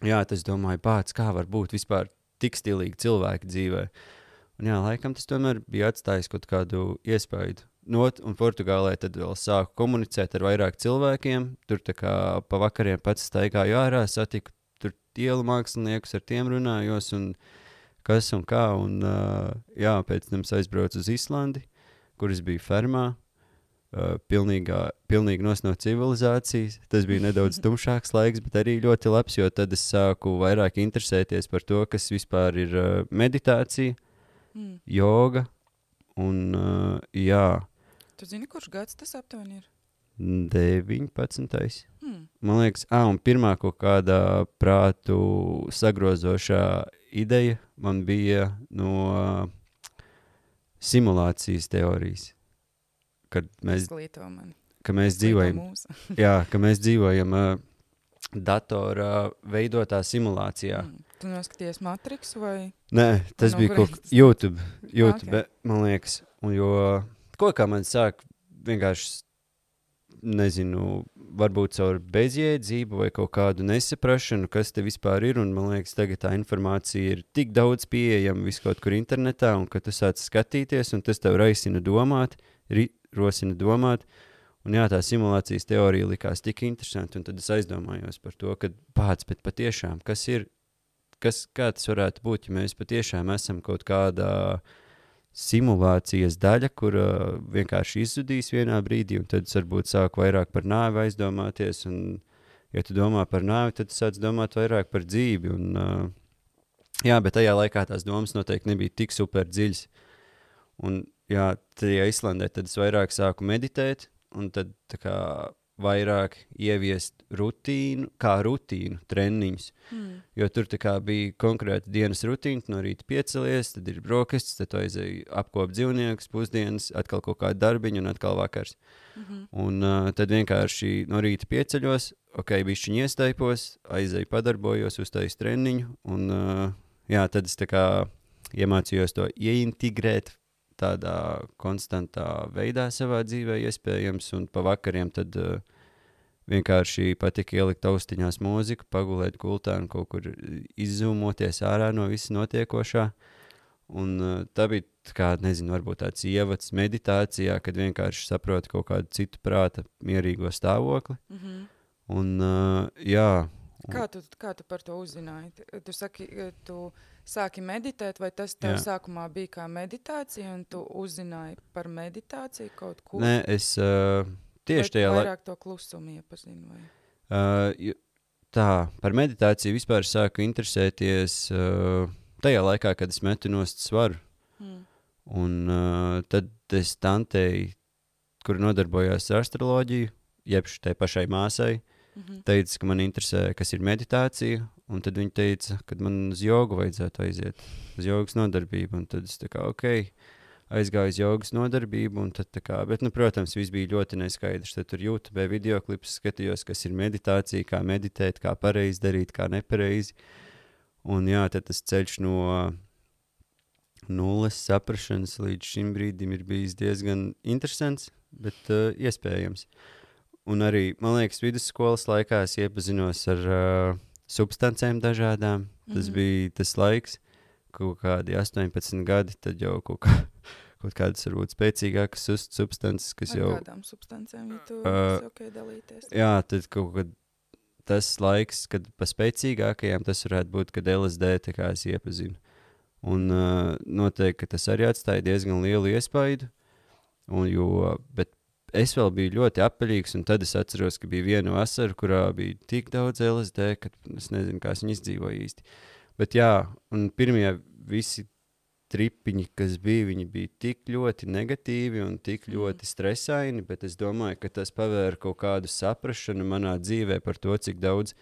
Tas domāju, kā var būt vispār tik stilīgi cilvēki dzīvē. Un laikam tas tomēr bija atstājis kaut kādu iespaidu. Un Portugālē tad vēl sāku komunicēt ar vairāk cilvēkiem. Tur tā kā pa vakariem pats staigāju ārā, satiku tur ielu māksliniekus, ar tiem runājos un kas un kā. Pēc tam aizbraucu uz Islandi, kur es biju fermā. Pilnīgi no civilizācijas. Tas bija nedaudz tumšāks laiks, bet arī ļoti labs, jo tad es sāku vairāk interesēties par to, kas vispār ir meditācija, joga Tu zini, kurš gads tas aptuveni ir? 19. Man liekas, un pirmā kaut kādā prātu sagrozošā ideja man bija no simulācijas teorijas. Kad mēs dzīvojam, ka mēs dzīvojam datorā veidotā simulācijā. Tu noskaties Matrix vai? Nē, tas bija kaut kā YouTube, man liekas. Jo kaut kā man sāk vienkārši, nezinu, varbūt caur bezjēdzību vai kaut kādu nesaprašanu, kas te vispār ir. Un man liekas, tagad tā informācija ir tik daudz pieejama viskaut kur internetā, un ka tu sāc skatīties, un tas tev rosina domāt. Un tā simulācijas teorija likās tik interesanti, un tad es aizdomājos par to, ka bet patiešām, kā tas varētu būt, ja mēs patiešām esam kaut kādā simulācijas daļa, kur vienkārši izzudīs vienā brīdī, un tad es varbūt sāku vairāk par nāvi aizdomāties, un ja tu domā par nāvi, tad tu sāc domāt vairāk par dzīvi, bet tajā laikā tās domas noteikti nebija tik super dziļas. Tajā Islandē tad es vairāk sāku meditēt, un tad tā kā vairāk ieviest rutīnu treniņus. Jo tur tā kā bija konkrēta dienas rutīna, no rīta piecelies, tad ir brokastis, tad tu aizēji apkop dzīvniekus, pusdienas, atkal kaut kādu darbiņu un atkal vakars. Un tad vienkārši no rīta pieceļos, bišķiņ iestaipos, aizēju padarbojos, uztais treniņu, un tad es tā kā iemācījos to ieintegrēt tādā konstantā veidā savā dzīvē iespējams, un pa vakariem tad vienkārši patika ielikt austiņās mūziku, pagulēt gultā un kaut kur izzūmoties ārā no visa notiekošā. Un tā bija, varbūt tāds ievads meditācijā, kad vienkārši saproti kaut kādu citu prāta mierīgo stāvokli. Kā tu par to uzzināji? Tu saki, tu sāki meditēt, vai tas tev sākumā bija kā meditācija, un tu uzzināji par meditāciju kaut ko? Nē, es tieši tajā laikā. Vairāk to klusumu iepazinu, vai? tā, par meditāciju vispār sāku interesēties tajā laikā, kad es metu nost svaru. Un tad es tantei, kur nodarbojās ar astroloģiju, jeb tai pašai māsai, teica, ka man interesē, kas ir meditācija, un tad viņa teica, ka man uz jogu vajadzētu aiziet, uz jogas nodarbību, un tad es tā kā, aizgāju uz jogas nodarbību, un tad tā kā, bet, protams, viss bija ļoti neskaidrs. Tad tur YouTube videoklips skatījos, kas ir meditācija, kā meditēt, kā pareizi darīt, kā nepareizi. Un jā, tad tas ceļš no nulles saprašanas līdz šim brīdim ir bijis diezgan interesants, bet iespējams. Un arī, man liekas, vidusskolas laikā es iepazinos ar substancēm dažādām. Tas bija tas laiks, kaut kādi 18 gadi, tad jau kaut kādas varbūt spēcīgākas substances, kas jau... Ar kādām substancēm, ja tu esi dalīties? Jā, tad kaut kad tas laiks, kad pa spēcīgākajām tas varētu būt, kad LSD tā kā es iepazinu. Un noteikti, ka tas arī atstāja diezgan lielu iespaidu, bet es vēl biju ļoti apaļīgs, un tad es atceros, ka bija viena vasara, kurā bija tik daudz LSD, ka es nezinu, kā es viņu izdzīvoju īsti. Bet jā, un pirmie visi tripiņi, kas bija, viņi bija tik ļoti negatīvi un tik ļoti stresaini, bet es domāju, ka tas pavēra kaut kādu saprašanu manā dzīvē par to, cik daudz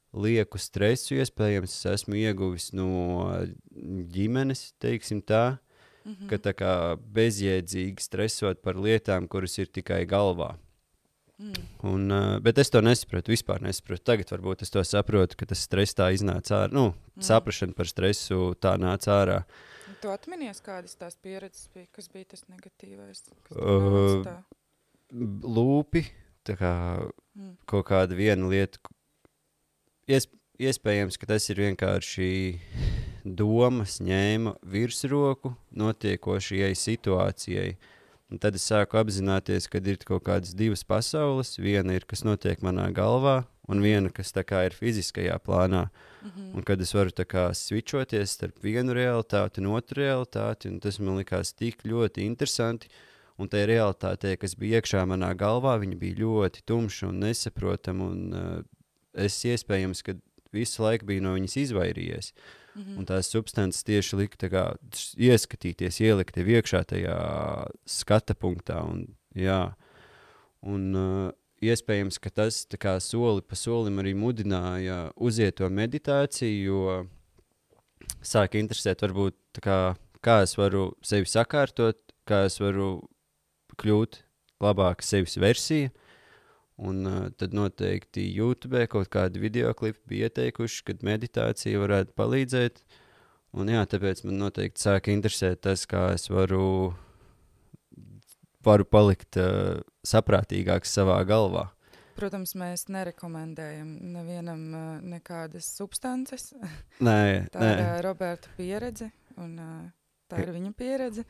lieku stresu iespējams es esmu ieguvis no ģimenes, teiksim tā, ka tā kā bezjēdzīgi stresot par lietām, kuras ir tikai galvā. Bet es to nesaprotu, vispār nesaprotu. Tagad varbūt es to saprotu, ka tas stress tā iznāca ārā. Saprašana par stresu tā nāca ārā. Tu atminies, kādas tās pieredzes bija? Kas bija tas negatīvais? Lūpi, tā kā kaut kāda viena lieta. Iespējams, ka tas ir vienkārši domas ņēma virsroku notiekošajai situācijai. Un tad es sāku apzināties, ka ir kaut kādas divas pasaules. Viena ir, kas notiek manā galvā, un viena, kas tā kā ir fiziskajā plānā. Un kad es varu tā kā svičoties starp vienu realitāti un otru realitāti, un tas man likās tik ļoti interesanti. Un tajā realitātē, kas bija iekšā manā galvā, viņa bija ļoti tumša un nesaprotama, un es iespējams, ka visu laiku biju no viņas izvairījies. Un tās substances tieši lika tā kā ieskatīties, ielikt tev iekšā tajā skata punktā. Un iespējams, ka tas tā kā soli pa solim arī mudināja uziet to meditāciju, jo sāka interesēt varbūt tā kā es varu sevi sakārtot, kā es varu kļūt labāka sevis versija. Un tad noteikti YouTube kaut kādi videoklipi bija ieteikuši, kad meditācija varētu palīdzēt. Un jā, tāpēc man noteikti sāka interesēt tas, kā es varu palikt saprātīgāks savā galvā. Protams, mēs nerekomendējam nevienam nekādas substances. Nē. Tā ir Roberta pieredze, un tā ir viņa pieredze.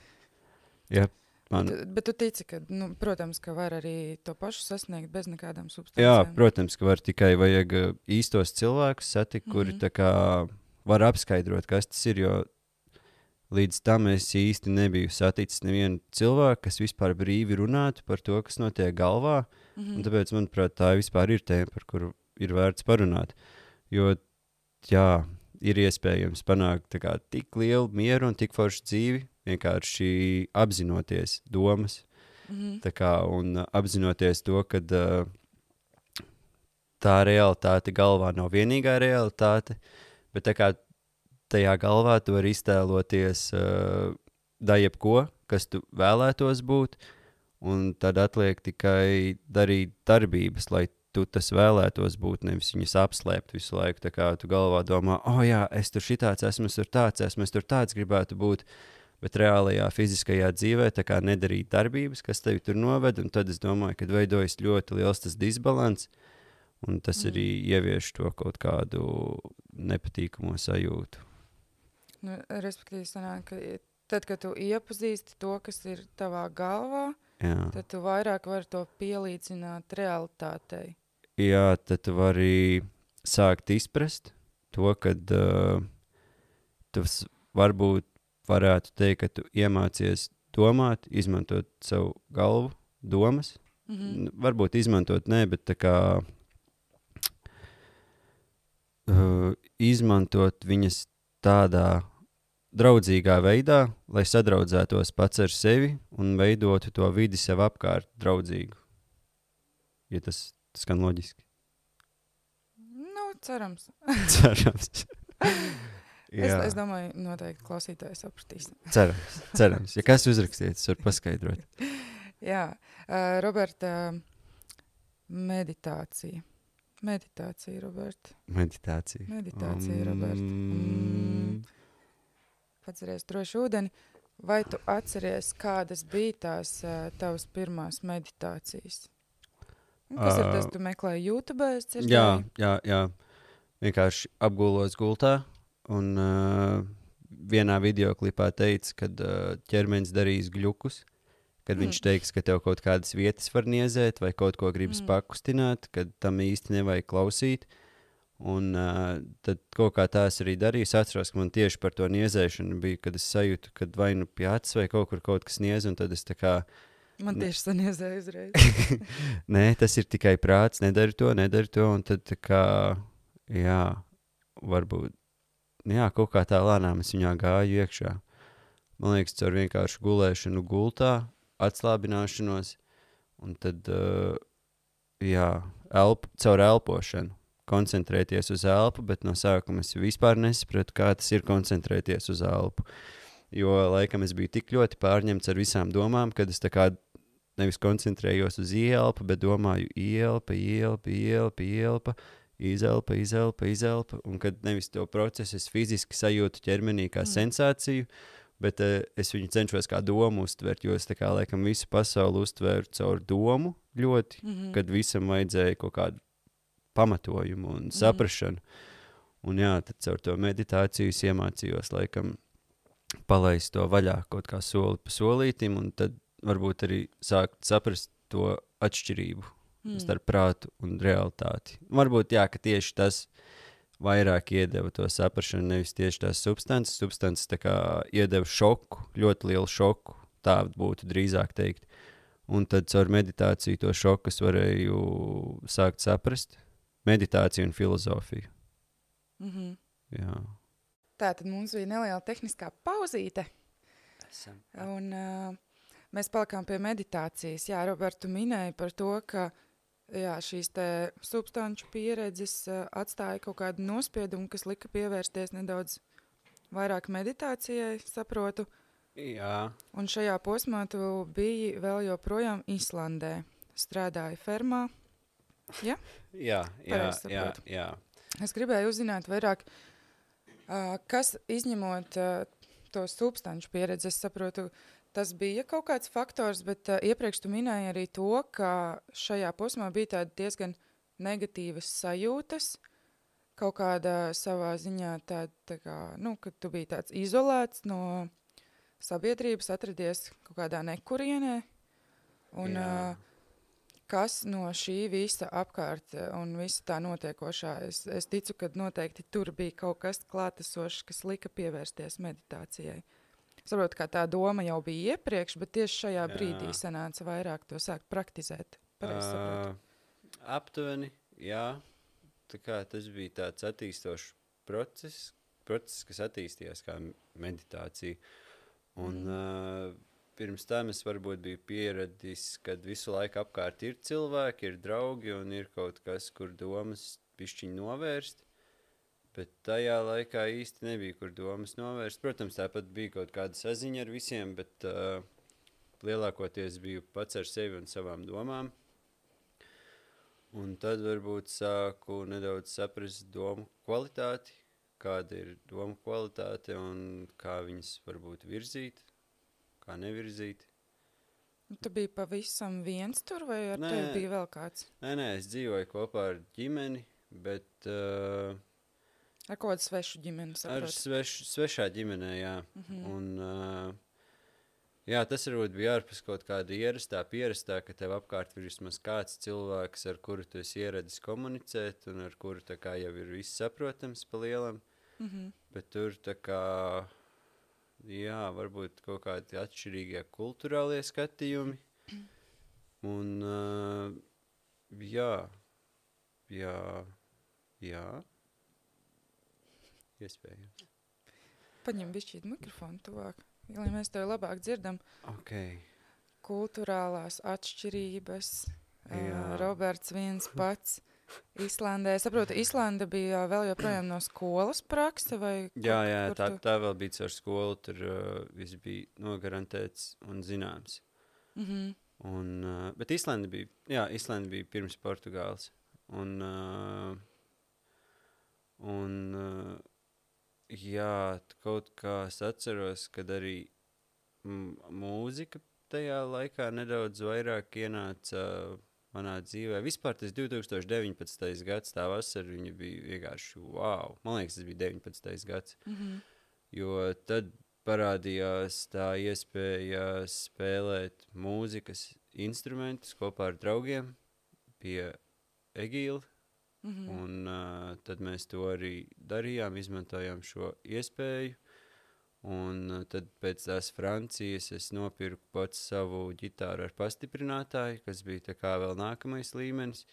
Jā. Bet tu tici, ka, protams, ka var arī to pašu sasniegt bez nekādām substancēm. Jā, protams, ka var, tikai vajag īstos cilvēkus satikt, kuri tā kā var apskaidrot, kas tas ir, jo līdz tam es īsti nebiju saticis nevienu cilvēku, kas vispār brīvi runātu par to, kas notiek galvā, un tāpēc, manuprāt, tā vispār ir tēma, par kuru ir vērts parunāt, jo, jā, ir iespējams panākt tā kā tik lielu mieru un tik foršu dzīvi, vienkārši apzinoties domas, tā kā, un apzinoties to, ka tā realitāte galvā nav vienīgā realitāte, bet tā kā tajā galvā tu vari iztēloties jebko, kas tu vēlētos būt, un tad atliek tikai darīt darbības, lai tu tas vēlētos būt, nevis viņus apslēpt visu laiku, tā kā tu galvā domā, jā, es tur šitāds esmu, es tur tāds esmu, es tur tāds gribētu būt, bet reālajā fiziskajā dzīvē tā kā nedarīt darbības, kas tevi tur noved, un tad es domāju, ka veidojas ļoti liels tas disbalans, un tas arī ievieš to kaut kādu nepatīkamo sajūtu. Respektīvi sanāk, ka tad, kad tu iepazīsti to, kas ir tavā galvā, tad tu vairāk vari to pielīdzināt realitātei. Jā, tad tu vari sākt izprast to, kad tu varbūt varētu teikt, ka tu iemācies domāt, izmantot savu galvu, domas. Varbūt izmantot ne, bet tā kā izmantot viņas tādā draudzīgā veidā, lai sadraudzētos pats ar sevi un veidotu to vidi sev apkārt draudzīgu. Ja tas skan loģiski. Nu, cerams. Cerams. Jā. Es domāju, noteikti klausītājs sapratīs. Cerams. Ja kas uzrakstiet, es varu paskaidrot. Jā, Roberta, meditācija. Meditācija, Roberta. Meditācija, Roberta. Atceries droši ūdeni. Vai tu atceries, kādas bija tās tavas pirmās meditācijas? Kas ir tas, tu meklēji YouTube? Jā. Vienkārši apgulos gultā un vienā videoklipā teica, kad ķermenis darīs gļukus, kad viņš teiks, ka tev kaut kādas vietas var niezēt vai kaut ko gribas pakustināt, kad tam īsti nevajag klausīt. Un tad kaut kā tās arī darīju. Es atceros, ka man tieši par to niezēšanu bija, kad es sajūtu, kad vai nu pie acis vai kaut kas niez, un tad es tā kā... Man tieši saniezēja uzreiz. Nē, tas ir tikai prāts, nedari to, un tad tā kā, jā, varbūt, jā, kaut kā tā lēnām es viņā gāju iekšā. Man liekas, caur vienkārši gulēšanu gultā, atslābināšanos, un tad, jā, caur elpošanu. Koncentrēties uz elpu, bet no sākuma es vispār nesapratu, kā tas ir koncentrēties uz elpu. Jo, laikam, es biju tik ļoti pārņemts ar visām domām, kad es tā kā nevis koncentrējos uz ielpu, bet domāju ielpa, izelpa, un kad nevis to procesu es fiziski sajūtu ķermenī kā sensāciju, bet es viņu cenšos kā domu uztvert, jo es tā kā, laikam, visu pasauli uztveru caur domu ļoti, kad visam vajadzēja kaut kādu pamatojumu un saprašanu. Un jā, tad caur to meditāciju es iemācījos, laikam, palaist to vaļā kaut kā soli pa solītim, un tad varbūt arī sākt saprast to atšķirību starp prātu un realitāti. Varbūt jā, ka tieši tas vairāk iedeva to saprašanu, nevis tieši tās substances. Substances tā kā iedeva šoku, ļoti lielu šoku, tā būtu drīzāk teikt. Un tad caur meditāciju to šoku es varēju sākt saprast. Meditācija un filozofija. Jā. Tā tad mums bija neliela tehniskā pauzīte. Un mēs palikām pie meditācijas. Jā, Roberta, tu minēji par to, ka jā, šīs te substanču pieredzes atstāja kaut kādu nospiedumu, kas lika pievērsties nedaudz vairāk meditācijai, saprotu. Jā. Un šajā posmā tu biji vēl joprojām Islandē. Strādāji fermā. Ja? Jā. Es gribēju uzzināt vairāk, kas izņemot to substanču pieredzi. Es saprotu, tas bija kaut kāds faktors, bet iepriekš tu minēji arī to, ka šajā posmā bija tāda diezgan negatīvas sajūtas, kaut kāda savā ziņā tā kā, kad tu biji tāds izolēts no sabiedrības, atradies kaut kādā nekurienē. Un kas no šī visa apkārt un visa tā notiekošā, es ticu, ka noteikti tur bija kaut kas klātesošs, kas lika pievērsties meditācijai. Saprotu, kā tā doma jau bija iepriekš, bet tieši šajā brīdī sanāca vairāk to sākt praktizēt. Aptuveni, jā. Tā kā tas bija tāds attīstošs process, kas attīstījās kā meditācija. Un pirms tam es varbūt biju pieradis, kad visu laiku apkārt ir cilvēki, ir draugi un ir kaut kas, kur domas bišķiņ novērst. Bet tajā laikā īsti nebija, kur domas novērst. Protams, tāpat bija kaut kāda saziņa ar visiem, bet lielākoties biju pats ar sevi un savām domām. Un tad varbūt sāku nedaudz saprast domu kvalitāti, kāda ir domu kvalitāte un kā viņas varbūt virzīt. Kā nevirzīt. Tu biji pavisam viens tur, vai ar tevi bija vēl kāds? Nē, es dzīvoju kopā ar ģimeni, bet... ar kādu svešu ģimeni, saprot? Ar svešā ģimenē, jā. Un, jā, tas varbūt bija ārpus kaut kāda pierastā, ka tev apkārt ir vismaz kāds cilvēks, ar kuru tu esi ieradis komunicēt, un ar kuru tā kā jau ir viss saprotams pa lielam. Bet tur tā kā... Jā, varbūt kaut kādi atšķirīgie kulturālie skatījumi. Un, jā. iespējams. Paņem bišķīt mikrofonu tuvāk, lai mēs tevi labāk dzirdam. Okay. Kulturālās atšķirības. Jā. Roberts viens pats. Islandē. Es saprotu, Islanda bija vēl joprojām no skolas prakse? Vai Jā, tā vēl bija caur skolu. Tur viss bija nogarantēts un zināms. Bet Islanda bija pirms Portugāles. Kaut kā es atceros, kad arī mūzika tajā laikā nedaudz vairāk ienāca manā dzīvē. Vispār tas 2019. gads, tā vasara, viņa bija vienkārši wow. Man liekas, tas bija 19. gads. Jo tad parādījās tā iespēja spēlēt mūzikas instrumentus kopā ar draugiem pie Egīla. Un tad mēs to arī darījām, izmantojām šo iespēju. Un tad pēc tās Francijas es nopirku pats savu ģitāru ar pastiprinātāju, kas bija tā kā vēl nākamais līmenis.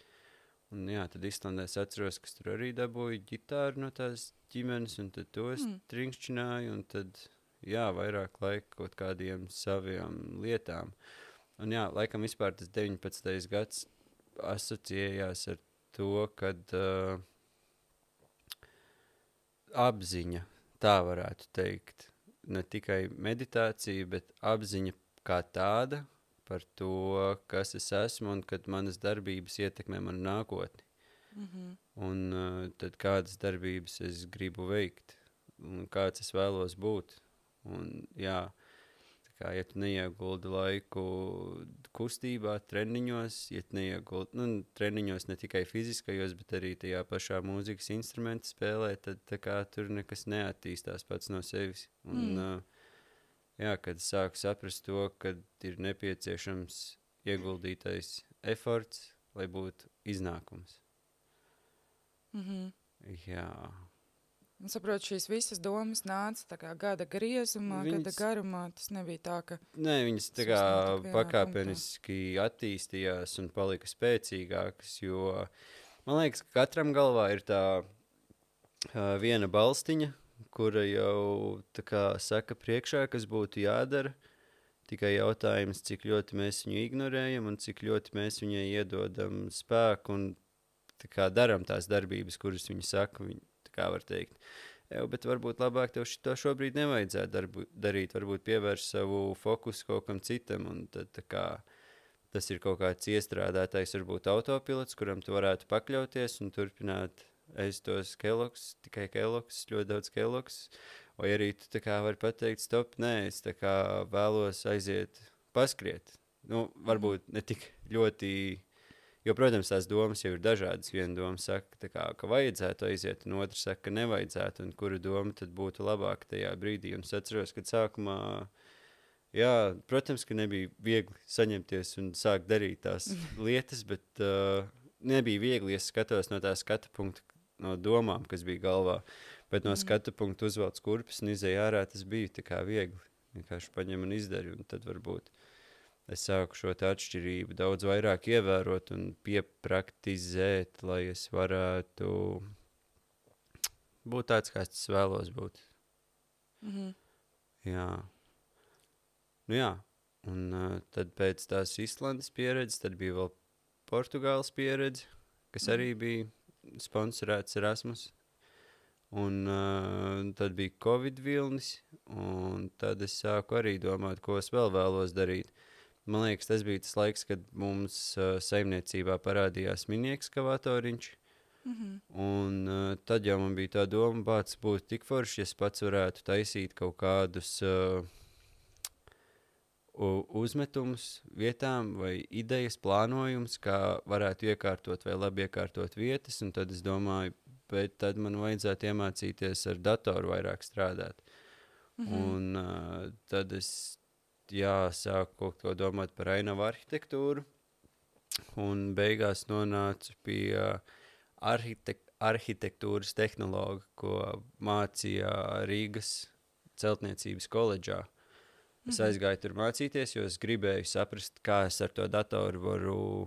Un tad Islandē es atceros, ka tur arī dabūju ģitāru no tās ģimenes, un tad to trinkšķināju, un tad, vairāk laika kaut kādiem saviem lietām. Un laikam vispār tas 19. gads asociējās ar to, kad apziņa, tā varētu teikt, ne tikai meditācija, bet apziņa kā tāda par to, kas es esmu un kad manas darbības ietekmē manu nākotni. Un tad kādas darbības es gribu veikt un kāds es vēlos būt. Un tā kā, ja tu neieguldi laiku kustībā, treniņos, treniņos ne tikai fiziskajos, bet arī tajā pašā mūzikas instrumenta spēlē, tad tā kā tur nekas neattīstās pats no sevis. Un, kad sāku saprast to, kad ir nepieciešams ieguldītais eforts, lai būtu iznākums. Un saprotu, šīs visas domas nāca tā kā gada griezumā, gada garumā. Tas nebija tā, ka... Nē, viņas tā kā pakāpeniski attīstījās un palika spēcīgākas, jo man liekas, ka katram galvā ir tā viena balstiņa, kura jau tā kā saka priekšā, kas būtu jādara. Tikai jautājums, cik ļoti mēs viņu ignorējam un cik ļoti mēs viņai iedodam spēku un tā kā daram tās darbības, kuras viņa saka, tā kā var teikt. Bet varbūt labāk tev to šobrīd nevajadzētu darīt, varbūt pievērš savu fokusu kaut kam citam, un tad tā kā tas ir kaut kāds iestrādātais, varbūt autopilots, kuram tu varētu pakļauties un turpināt ēst tos Kellogg's, tikai Kellogg's, ļoti daudz Kellogg's, vai arī tu tā kā vari pateikt, stop, nē, es tā kā vēlos aiziet paskriet. Varbūt ne tik ļoti, jo, protams, tās domas jau ir dažādas. Viena doma saka, tā kā, ka vajadzētu aiziet, un otra saka, ka nevajadzētu, un kura doma tad būtu labāka tajā brīdī. Un es atceros, kad sākumā, protams, ka nebija viegli saņemties un sākt darīt tās lietas, bet nebija viegli, ja skatos no tā skatu punkta, no domām, kas bija galvā, bet no skatu punkta uzvelc kurpes un izēja ārā, tas bija tā kā viegli. Vienkārši paņem un izdari, un tad varbūt es sāku šo atšķirību daudz vairāk ievērot un piepraktizēt, lai es varētu būt tāds, kāds es vēlos būt. Un tad pēc tās Islandes pieredzes, tad bija vēl Portugāles pieredze, kas arī bija sponsorēts Erasmus. Un tad bija Covid vilnis, un tad es sāku arī domāt, ko es vēl vēlos darīt. Man liekas, tas bija tas laiks, kad mums saimniecībā parādījās mini-ekskavatoriņš. Un tad jau man bija tā doma, bāc būtu tik forši, ja es pats varētu taisīt kaut kādus uzmetumus vietām vai idejas plānojumus, kā varētu iekārtot vai labi iekārtot vietas. Un tad es domāju, bet tad man vajadzētu iemācīties ar datoru vairāk strādāt. Un tad es sāku kaut ko domāt par ainavu arhitektūru, un beigās nonācu pie arhitektūras tehnologa, ko mācīja Rīgas celtniecības koledžā. Es aizgāju tur mācīties, jo es gribēju saprast, kā es ar to datoru varu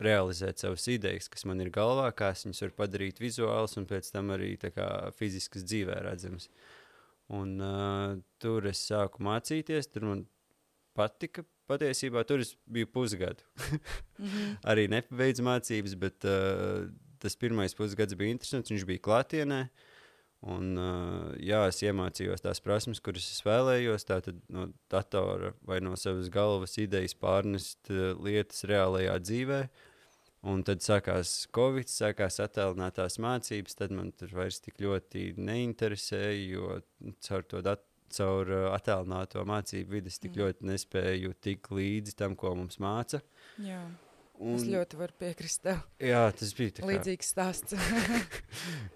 realizēt savas idejas, kas man ir galvā, kā es viņus varu padarīt vizuāls un pēc tam arī tā kā fiziskas dzīvē redzamas. Un tur es sāku mācīties, tur man patika. Patiesībā tur es biju pusgadu. Arī nepabeidzu mācības, bet tas pirmais pusgads bija interesants, viņš bija klātienē. Un, jā, es iemācījos tās prasmes, kuras es vēlējos, tātad no datora vai no savas galvas idejas pārnest lietas reālajā dzīvē. Un tad sākās Covid, sākās attālinātās mācības, tad man tur vairs tik ļoti neinteresēja, jo caur attālināto mācību vides tik ļoti nespēju tik līdzi tam, ko mums māca. Jā. Es ļoti varu piekrist tev. Jā, tas bija tā kā līdzīgs stāsts.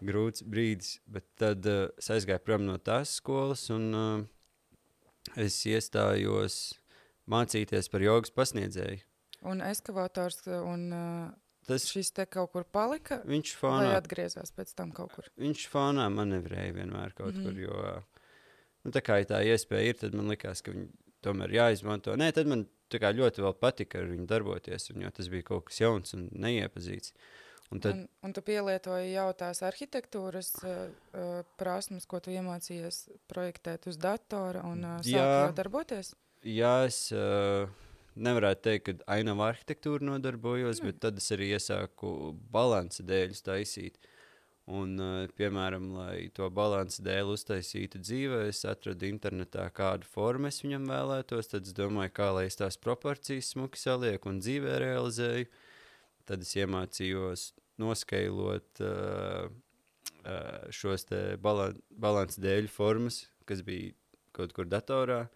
grūts brīdis, bet tad es aizgāju prom no tās skolas un es iestājos mācīties par jogas pasniedzēju. Un eskavators un šis te kaut kur palika? Viņš vai fonā, atgriezās pēc tam kaut kur? viņš fonā manevrēja vienmēr kaut kur, jo tā kā ja tā iespēja ir, tad man likās, ka viņi tomēr jāizmanto. Nē, tad man tā kā ļoti vēl patika ar viņu darboties, jo tas bija kaut kas jauns un neiepazīts. Un tu pielietoji jau tās arhitektūras prasmes, ko tu iemācījies projektēt uz datora un sāki jau darboties? Jā, es nevarētu teikt, ka ainavu arhitektūru nodarbojos, bet tad es arī iesāku balansa dēļus taisīt. Un, piemēram, lai to balansa dēļu uztaisītu dzīvē, es atradu internetā kādu formu es viņam vēlētos, tad es domāju, kā lai es tās proporcijas smuki salieku un dzīvē realizēju. Tad es iemācījos noskailot šos te balansa dēļu formas, kas bija kaut kur datorā,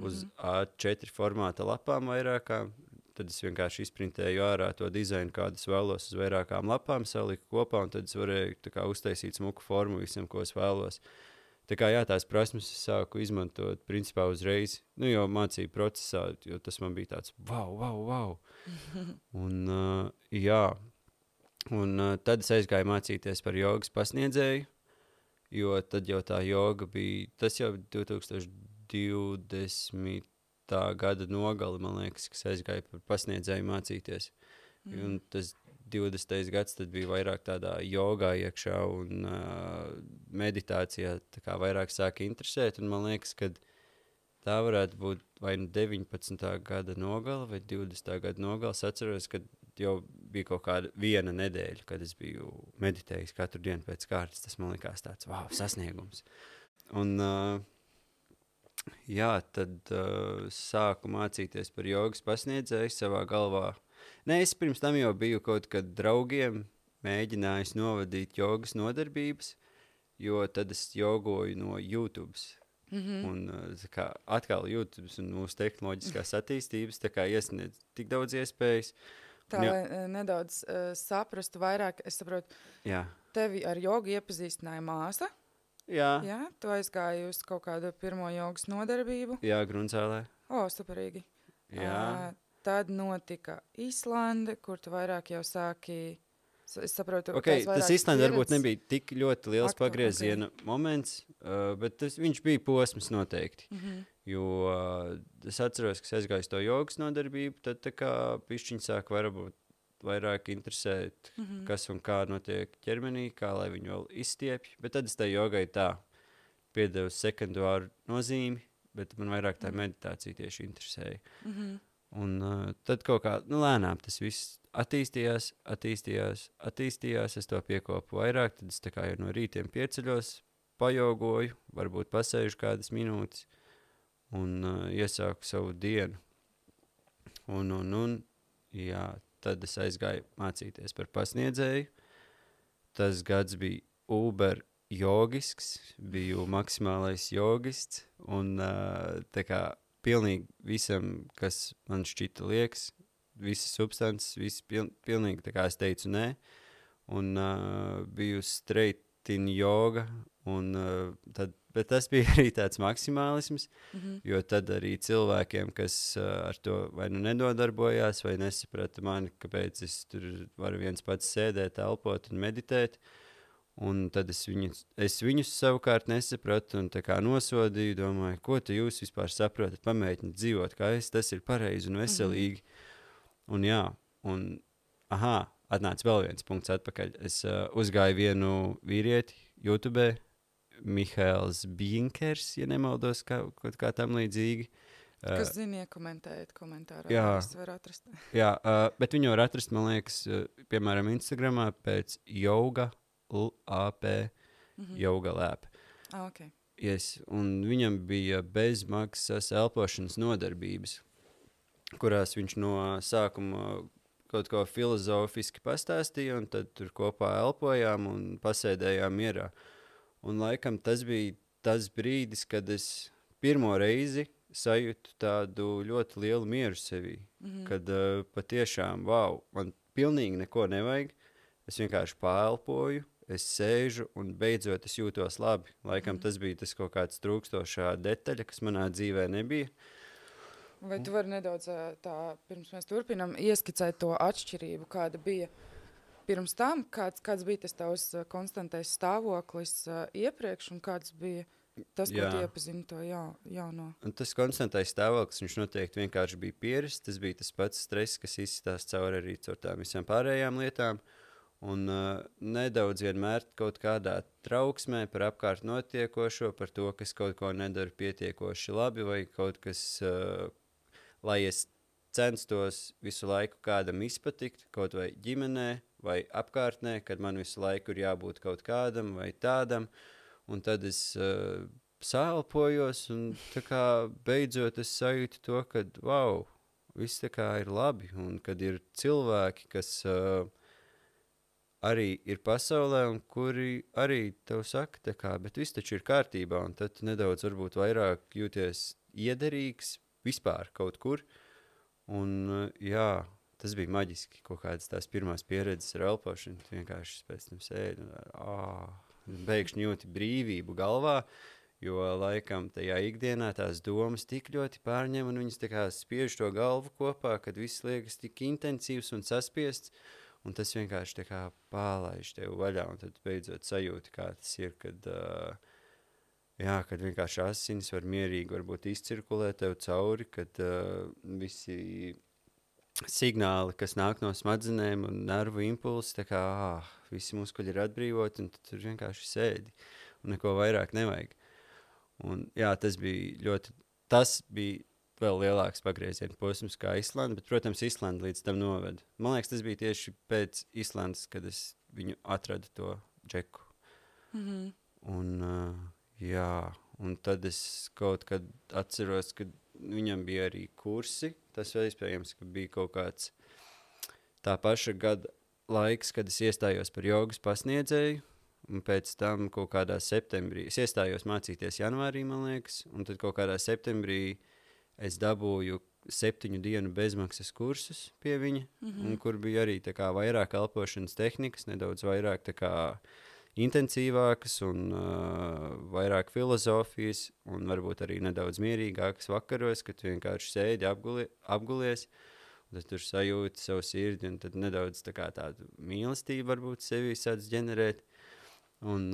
uz A4 formāta lapām vairākām. Tad es vienkārši izprintēju ārā to dizainu, kādu es vēlos uz vairākām lapām, saliku kopā, un tad es varēju tā kā uztaisīt smuku formu visam, ko es vēlos. Tā kā jā, tās prasmes es sāku izmantot principā uzreiz, jau mācību procesā, jo tas man bija tāds wow. Un jā, un tad es aizgāju mācīties par jogas pasniedzēju, jo tad jau tā joga bija, tas jau 2020. Gada nogali, man liekas, kas aizgāja par pasniedzēju mācīties. Un tas 20. gads tad bija vairāk tādā jogā iekšā un meditācijā tā kā vairāk sāka interesēt. Un man liekas, ka tā varētu būt vai 19. gada nogali vai 20. gada nogali. Es atceros, ka jau bija kaut kāda viena nedēļa, kad es biju meditējis katru dienu pēc kārtas. Tas man likās tāds, sasniegums. Un jā, tad sāku mācīties par jogas pasniedzēju savā galvā. Nē, es pirms tam jau biju kaut kad draugiem mēģinājis novadīt jogas nodarbības, jo tad es jogoju no YouTube. Un kā, atkal YouTube un mūsu tehnoloģiskās attīstības iesniedz tik daudz iespējas. Tā, lai nedaudz saprastu vairāk, es saprotu, tevi ar jogu iepazīstināja māsa. Jā, tu aizgāji uz kaut kādu pirmo jogas nodarbību. Jā, Grunzālē. Superīgi. Jā. Tad notika Īslande, kur tu vairāk jau sāki, es saprotu, tas Īslande varbūt nebija tik ļoti liels pagrieziena moments, bet viņš bija posms noteikti. Jo es atceros, ka es aizgāju to jogas nodarbību, tad tā kā pišķiņi sāk varbūt vairāk interesēt, kas un kā notiek ķermenī, kā lai viņu vēl izstiepj. Bet tad es tai jogai piedevu sekundāru nozīmi, bet man vairāk tā meditācija tieši interesēja. Un tad kaut kā lēnām tas viss attīstījās, es to piekopu vairāk, tad es tā kā jau no rītiem pieceļos, pajogoju, varbūt pasēžu kādas minūtes un iesāku savu dienu. Un jā, tad es aizgāju mācīties par pasniedzēju. Tas gads bija uber jogisks, biju maksimālais jogists, un tā kā pilnīgi visam, kas man šķita liekas, visas substances, pilnīgi tā kā es teicu nē, un biju straight-in joga, un bet tas bija arī tāds maksimālisms, jo tad arī cilvēkiem, kas ar to vai nu nedodarbojās, vai nesaprata mani, kāpēc es tur varu viens pats sēdēt, elpot un meditēt, un tad es viņus savukārt nesapratu un tā kā nosodīju, domāju, ko tu jūs vispār saprotat, pamēģināt dzīvot, kā tas ir pareizi un veselīgi. Un jā, un atnāca vēl viens punkts atpakaļ. Es uzgāju vienu vīrieti YouTube, Mihails Binkers, ja nemaldos, kaut kā tam līdzīgi. Kas zina, iekomentējiet komentārā, jā. es varu atrast. Jā, bet viņu var atrast, man liekas, piemēram, Instagramā pēc yoga, LAP, yoga lab. Okay. Yes, un viņam bija bezmaksas elpošanas nodarbības, kurās viņš no sākuma kaut ko filozofiski pastāstīja, un tad tur kopā elpojām un pasēdējām mierā. Un laikam tas bija tas brīdis, kad es pirmo reizi sajūtu tādu ļoti lielu mieru sevī, kad patiešām, man pilnīgi neko nevajag, es vienkārši paelpoju, es sēžu un beidzot es jūtos labi. Laikam tas bija tas kaut kāds trūkstošā detaļa, kas manā dzīvē nebija. Vai tu vari nedaudz tā, pirms mēs turpinām, ieskicēt to atšķirību, kāda bija pirms tam, kāds bija tas tavs konstantais stāvoklis iepriekš un kāds bija tas, ko tu iepazini to jauno? Un tas konstantais stāvoklis, viņš noteikti vienkārši bija pierasts, tas bija tas pats stress, kas izsitās cauri arī caur tām visām pārējām lietām. Un nedaudz vienmēr kaut kādā trauksmē par apkārt notiekošo, par to, kas kaut ko nedara pietiekoši labi, vai kaut kas, lai es censtos visu laiku kādam izpatikt, kaut vai ģimenē, vai apkārtnē, kad man visu laiku ir jābūt kaut kādam vai tādam, un tad es sālpojos, un tā kā beidzot es sajūtu to, ka, viss tā kā ir labi, un kad ir cilvēki, kas arī ir pasaulē, un kuri arī tev saka, tā kā, bet viss taču ir kārtībā, un tad nedaudz varbūt vairāk jūties iederīgs vispār kaut kur. Un tas bija maģiski, kaut kādas tās pirmās pieredzes ar elpošanu, vienkārši pēc tam sēdi, un beigšņi jūti brīvību galvā, jo laikam tajā ikdienā tās domas tik ļoti pārņem, un viņas tā kā spiež to galvu kopā, kad viss liekas tik intensīvs un saspiests, un tas vienkārši tā kā pālaiž tev vaļā, un tad beidzot sajūti, kā tas ir, kad vienkārši asinis var mierīgi varbūt izcirkulēt tev cauri, kad visi signāli, kas nāk no smadzenēm un nervu impulsi, tā kā visi muskuļi ir atbrīvoti, un tad tur vienkārši sēdi, un neko vairāk nevajag. Un tas bija vēl lielāks pagrieziena posms kā Islanda, bet, protams, Islanda līdz tam noveda. Man liekas, tas bija tieši pēc Islandas, kad es viņu atradu to džeku. Un tad es kaut kad atceros, ka viņam bija arī kursi. Tas vēl iespējams, ka bija kaut kāds tā paša gada laiks, kad es iestājos par jogas pasniedzēju, un pēc tam kaut kādā septembrī, es iestājos mācīties janvārī, man liekas, un tad kaut kādā septembrī es dabūju 7 dienu bezmaksas kursus pie viņa, un kur bija arī tā kā vairāk elpošanas tehnikas, nedaudz vairāk tā kā intensīvākas un vairāk filozofijas, un varbūt arī nedaudz mierīgākas vakaros, kad tu vienkārši sēdi apgulies, un tad tur sajūti savu sirdi, un tad nedaudz tā kā tādu mīlestību varbūt sevī sāc ģenerēt. Un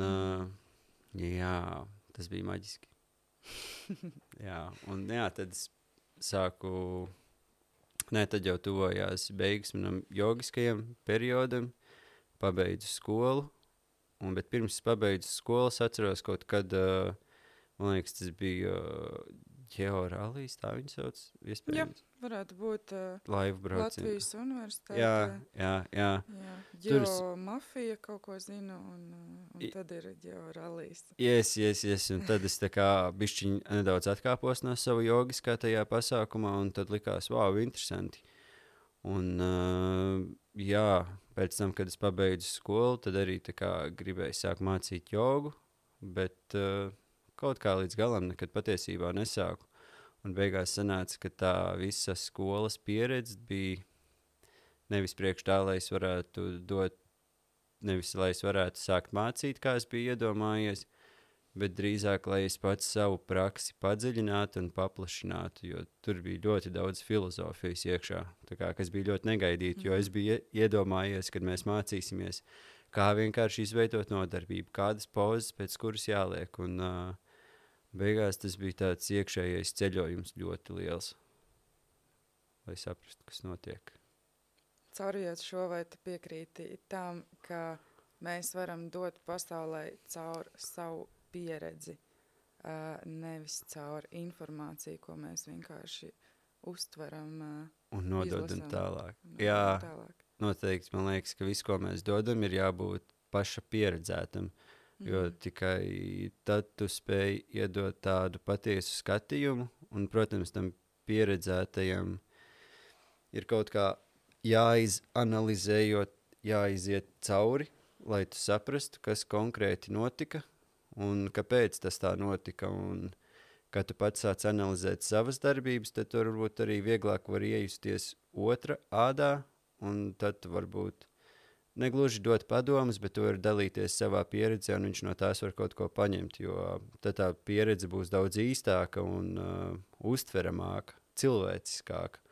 tas bija maģiski. Tad es sāku, tad jau tuvojās beigas manam jogiskajam periodam, pabeidzu skolu, bet pirms es pabeidzu skolu, es atceros kaut kad, man liekas, tas bija ģeorālijas, tā viņa sauc, iespējams. Jā, varētu būt Latvijas universitāte. Jā. Ģeomafija kaut ko zinu, un tad ir ģeorālijas. Yes, un tad es tā kā bišķiņ nedaudz atkāpos no savu jogiskā tajā pasākumā, un tad likās, interesanti. Un pēc tam, kad es pabeidzu skolu, tad arī tā kā gribēju sākt mācīt jogu, bet kaut kā līdz galam nekad patiesībā nesāku. Un beigās sanāca, ka tā visa skolas pieredze bija nevis priekš tā, lai es varētu nevis lai es varētu sākt mācīt, kā es biju iedomājies, bet drīzāk, lai es pats savu praksi padziļinātu un paplašinātu, jo tur bija ļoti daudz filozofijas iekšā, tā kā, kas bija ļoti negaidīti, jo es biju iedomājies, kad mēs mācīsimies, kā vienkārši izveidot nodarbību, kādas pozas, pēc kuras jāliek, un beigās tas bija tāds iekšējais ceļojums ļoti liels, lai saprastu, kas notiek. caurījot šo, vai tu piekrīti tam, ka mēs varam dot pasaulē caur savu pieredzi, nevis caur informāciju, ko mēs vienkārši uztveram Un nododam izlasam. tālāk. Un Jā, tālāk. noteikti. Man liekas, ka viss, ko mēs dodam, ir jābūt paša pieredzētam. Jo tikai tad tu spēj iedot tādu patiesu skatījumu, un, protams, tam pieredzētajam ir kaut kā jāizanalizējot, jāiziet cauri, lai tu saprastu, kas konkrēti notika un kāpēc tas tā notika. Un, kad tu pats sāc analizēt savas darbības, tad tu varbūt arī vieglāk var iejusties otra ādā, un tad tu varbūt negluži dot padomus, bet tu vari dalīties savā pieredzē, un viņš no tās var kaut ko paņemt, jo tad tā pieredze būs daudz īstāka un uztveramāka, cilvēciskāka.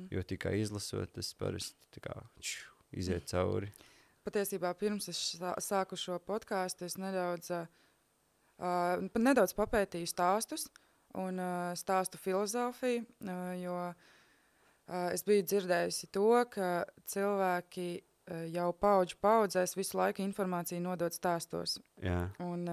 Jo tikai izlasot, tas parasti tā kā iziet cauri. Patiesībā pirms es sāku šo podkāstu, es nedaudz papētīju stāstus un stāstu filozofiju, jo es biju dzirdējusi to, ka cilvēki jau paudžu paudzēs visu laiku informāciju nodot stāstos. Jā. Un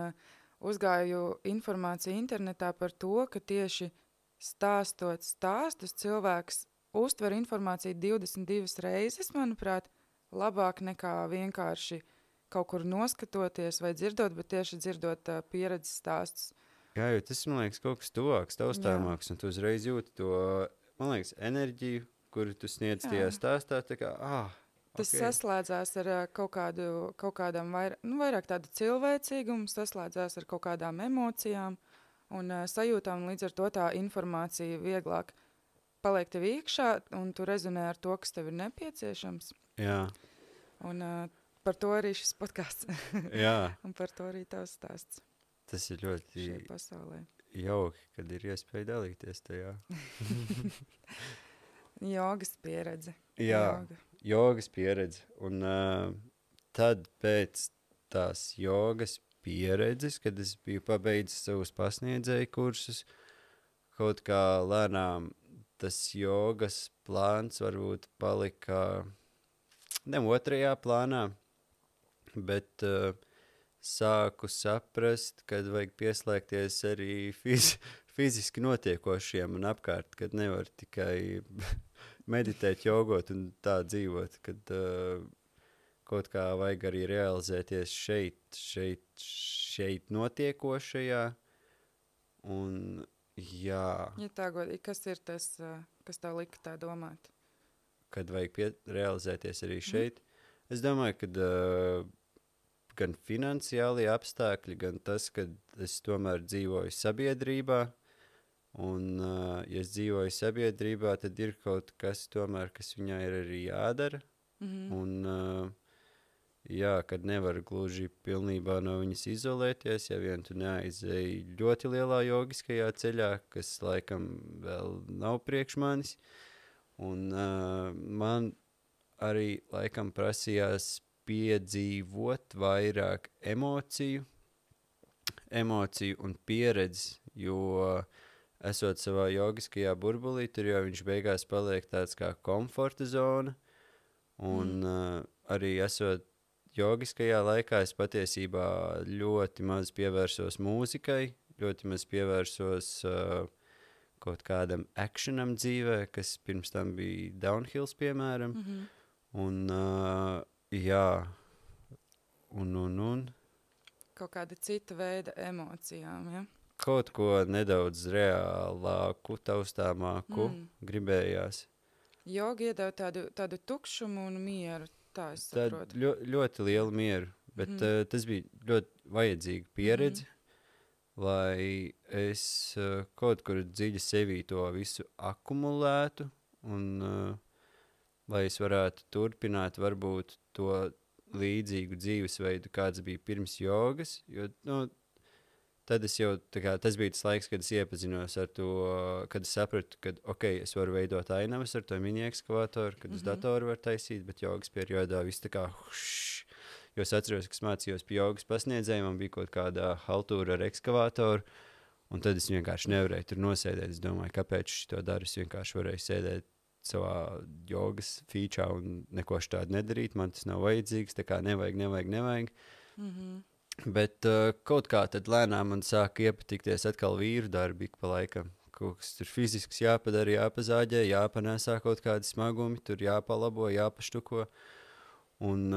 uzgāju informāciju internetā par to, ka tieši stāstot stāstus cilvēks uztver informāciju 22 reizes, manuprāt, labāk nekā vienkārši kaut kur noskatoties vai dzirdot, bet tieši dzirdot pieredzes stāstus. Jā, jo tas, man liekas, kaut kas tuvāks, taustāmāks, un tu uzreiz jūti to, man liekas, enerģiju, kuru tu sniedz tajā stāstā, tā kā, Tas saslēdzās ar kaut kādām vairāk tādu cilvēcīgumu, saslēdzās ar kaut kādām emocijām un sajūtām, un līdz ar to tā informācija vieglāk paliek tev iekšā, un tu rezonē ar to, kas tev ir nepieciešams. Jā. Un par to arī šis podcasts. Jā. Un par to arī tavs stāsts. Tas ir ļoti šajā pasaulē. Jauki, kad ir iespēja dalīties tajā. Jogas pieredze. Jā. Jogas pieredze. Un tad pēc tās jogas pieredzes, kad es biju pabeidzis savus pasniedzēju kursus, kaut kā lēnām tas jogas plāns varbūt palika ne otrajā plānā, bet sāku saprast, kad vajag pieslēgties arī fiziski notiekošiem un apkārt, kad nevar tikai meditēt, jogot un tā dzīvot, kad kaut kā vajag arī realizēties šeit notiekošajā. Un jā. Ja tā godīgi, kas ir tas, kas tev lika tā domāt? Kad vajag realizēties arī šeit. Es domāju, ka gan finansiālie apstākļi, gan tas, ka es tomēr dzīvoju sabiedrībā, un ja es dzīvoju sabiedrībā, tad ir kaut kas tomēr, kas viņai ir arī jādara, un jā, kad nevar gluži pilnībā no viņas izolēties, ja vien tu neaizēji ļoti lielā jogiskajā ceļā, kas laikam vēl nav priekš manis, un man arī laikam prasījās piedzīvot vairāk emociju un pieredzi, jo esot savā jogiskajā burbulī, tur jau viņš beigās paliek tāds kā komforta zona, un arī esot jogiskajā laikā es patiesībā ļoti maz pievērsos mūzikai, ļoti maz pievērsos kaut kādam actionam dzīvē, kas pirms tam bija downhills, piemēram, un jā, un kaut kāda cita veida emocijām, ja? Kaut ko nedaudz reālāku, taustāmāku gribējās. Joga iedeva tādu tukšumu un mieru, tā es saprotu. Ļoti lielu mieru, bet tas bija ļoti vajadzīga pieredze, lai es kaut kur dziļi sevī to visu akumulētu un lai es varētu turpināt varbūt to līdzīgu dzīvesveidu, kāds bija pirms jogas, jo, tad es jau, tas bija tas laiks, kad es iepazinos ar to, kad es sapratu, ka, es varu veidot ainavas ar to mini-ekskavātoru, kad uz datoru var taisīt, bet jogas periodā viss tā kā jo es atceros, ka es mācījos pie jogas pasniedzēju, man bija kaut kādā haltūra ar ekskavātoru, un tad es vienkārši nevarēju tur nosēdēt. Es domāju, kāpēc es to daru, es vienkārši varēju sēdēt savā jogas feature un neko šādu nedarīt. Man tas nav vajadzīgs, tā kā nevajag. Bet kaut kā tad lēnām man sāka iepatikties atkal vīru darbi ik pa laikam. Kaut kas tur fizisks jāpadara, jāpazāģē, jāpanēsā kaut kādi smagumi, tur jāpalabo, jāpaštuko. Un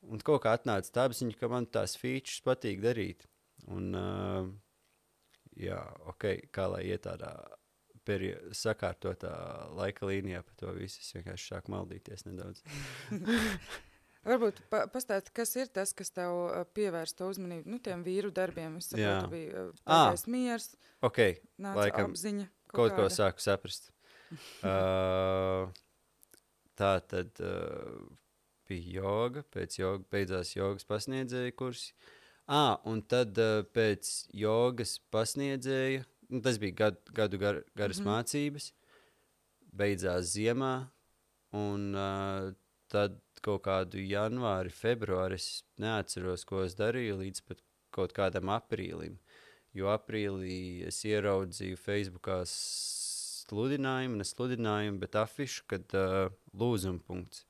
un kaut kā atnāca tā apziņa, ka man tās features patīk darīt. Un kā lai iet tādā sakārtotā laika līnijā par to visu, es vienkārši sāku maldīties nedaudz. Varbūt pastāsti, kas ir tas, kas tev pievērst to uzmanību, tiem vīru darbiem. Es saprotu, bija pēdējais miers, nāca apziņa. Kaut ko sāku saprast. Tā tad bija joga, pēc joga beidzās jogas pasniedzēja kursi. Un tad pēc jogas pasniedzēja, tas bija gadu garas mācības, beidzās ziemā, un tad kaut kādu janvāri, februāri, es neatceros, ko es darīju, līdz pat kaut kādam aprīlim. Jo aprīlī es ieraudzīju Facebookā nesludinājumu, bet afišu, kad lūzumpunkts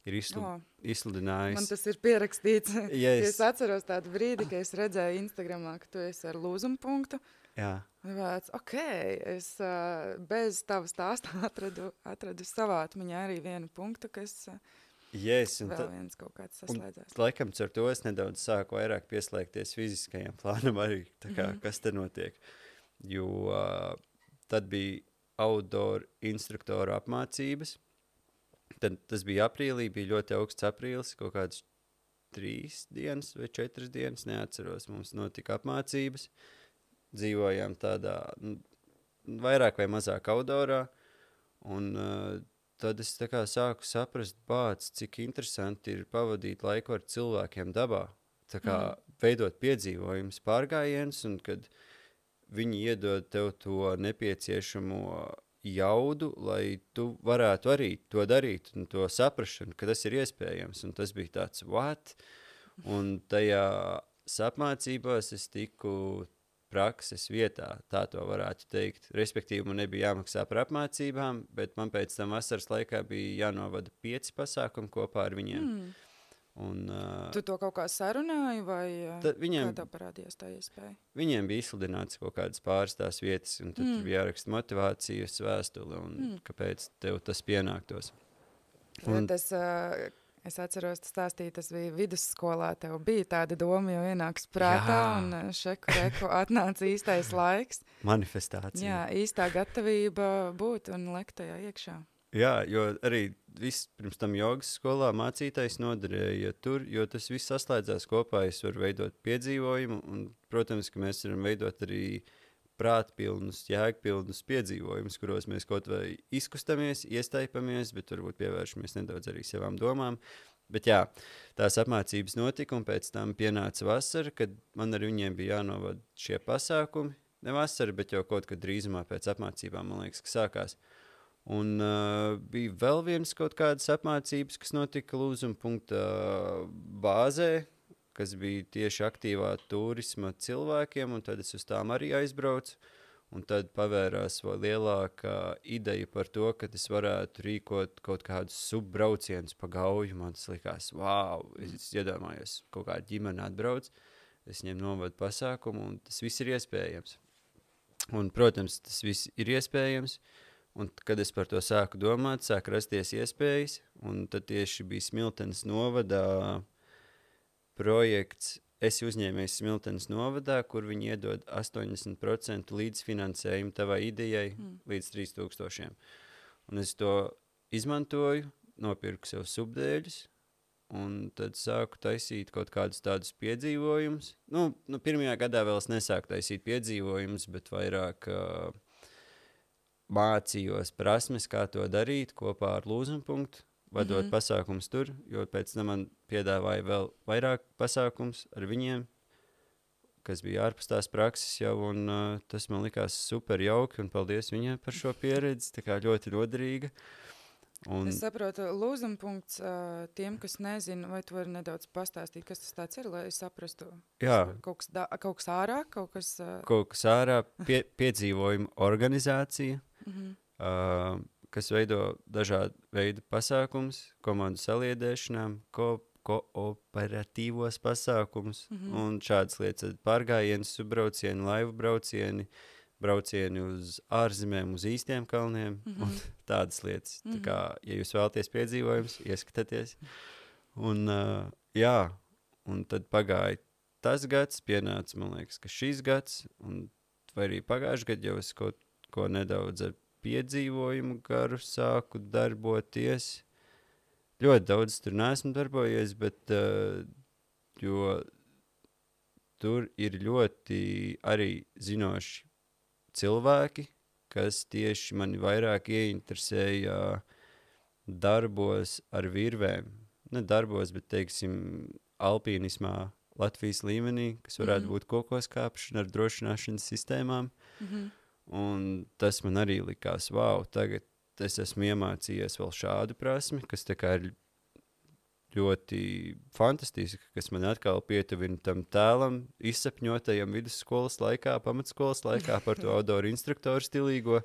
ir izsludinājis. Man tas ir pierakstīts. Es atceros tādu brīdi, kad es redzēju Instagramā, ka tu esi ar lūzumpunktu. Jā. Es bez tava stāsta atradu savā atmiņā arī vienu punktu, kas... vēl viens kaut kāds saslēdzās. Laikam ar to es nedaudz sāku vairāk pieslēgties fiziskajam plānam arī, tā kā, kas te notiek. Jo tad bija outdoor instruktoru apmācības. Tad tas bija aprīlī, bija ļoti augsts aprīlis, kaut kāds 3 dienas vai 4 dienas, neatceros, mums notika apmācības. Dzīvojām tādā vairāk vai mazāk outdoorā, un tad es tā kā sāku saprast, cik interesanti ir pavadīt laiku ar cilvēkiem dabā. Tā kā veidot piedzīvojumus, pārgājienus, un kad viņi iedod tev to nepieciešamo jaudu, lai tu varētu arī to darīt, un to saprašanu, ka tas ir iespējams. Un tas bija tāds, what? Un tajā apmācībās es tiku prakses vietā, tā to varētu teikt. Respektīvi, man nebija jāmaksā par apmācībām, bet man pēc tam vasaras laikā bija jānovada 5 pasākumi kopā ar viņiem. Un, tu to kaut kā sarunāji, vai kā tev parādījās tā iespēja? Viņiem bija izsludināts kaut kādas pāris tās vietas, un tad bija jāraksta motivācijas vēstuli, un kāpēc tev tas pienāktos. Es atceros, tu stāstīji, tas bija vidusskolā, tev bija tāda doma, jo ienāks prātā, un šeku atnāca īstais laiks. Manifestācija. Jā, īstā gatavība būt un lekt tajā iekšā. Jā, jo arī pirms tam jogas skolā mācītājs noderēja tur, jo tas viss saslēdzās kopā, es varu veidot piedzīvojumu, un, protams, ka mēs varam veidot arī prātpilnus, jēgpilnus piedzīvojumus, kuros mēs kaut vai izkustamies, iestaipamies, bet varbūt pievēršamies nedaudz arī savām domām. Bet jā, tās apmācības notika, un pēc tam pienāca vasara, kad man ar viņiem bija jānovad šie pasākumi. Ne vasara, bet jau kaut kad drīzumā pēc apmācībām, man liekas, ka sākās. Un bija vēl viens kaut kādas apmācības, kas notika Lūzumpunkta bāzē, kas bija tieši aktīvā turisma cilvēkiem, un tad es uz tām arī aizbraucu, un tad pavērās vēl lielāka ideja par to, ka es varētu rīkot kaut kādus subbraucienus pa Gauju. Man tas likās, es iedomājos, kaut kāda ģimene atbrauc, es viņiem novadu pasākumu, un tas viss ir iespējams. Un, protams, tas viss ir iespējams, un kad es par to sāku domāt, sāk rasties iespējas, un tad tieši bija Smiltenes novadā projekts, esi uzņēmējis Smiltenes novadā, kur viņi iedod 80% līdzfinansējumu tavai idejai līdz 3000. Un es to izmantoju, nopirku sev subdēļus, un tad sāku taisīt kaut kādus tādus piedzīvojumus. Pirmajā gadā vēl es nesāku taisīt piedzīvojumus, bet vairāk mācījos prasmes, kā to darīt kopā ar Lūzumpunktu, vadot pasākums tur, jo pēc tam man piedāvāja vēl vairāk pasākums ar viņiem, kas bija ārpus tās prakses jau, un tas man likās super jauki, un paldies viņai par šo pieredzi, tā kā ļoti noderīga. Es saprotu, Lūzumpunkts, tiem, kas nezina, vai tu vari nedaudz pastāstīt, kas tas tāds ir, lai es saprastu? Jā. Kaut kas ārā, kaut kas... Kaut kas ārā, piedzīvojuma organizācija, kas veido dažādu veidu pasākumus, komandu saliedēšanām, kooperatīvos pasākumus un šādas lietas. Pārgājieni, subbraucieni, laivu braucieni uz ārzemēm, uz īstiem kalniem un tādas lietas. Tā kā, ja jūs vēlaties piedzīvojumus, ieskatieties. Un, un tad pagāja tas gads, pienāca, man liekas, ka šis gads, un vai arī pagājuši gadu jau es kaut ko nedaudz ar piedzīvojumu garu sāku darboties. Ļoti daudz tur neesmu darbojies, bet jo tur ir ļoti arī zinoši cilvēki, kas tieši mani vairāk ieinteresēja darbos ar virvēm. Ne darbos, bet, teiksim, alpīnismā Latvijas līmenī, kas varētu būt kokos kāpšana ar drošināšanas sistēmām. Un tas man arī likās, wow, tagad es esmu iemācījies vēl šādu prasmi, kas tā kā ir ļoti fantastiski, kas man atkal pietuvina tam tēlam, izsapņotajam vidusskolas laikā, pamatskolas laikā par to outdoor instruktoru stilīgo.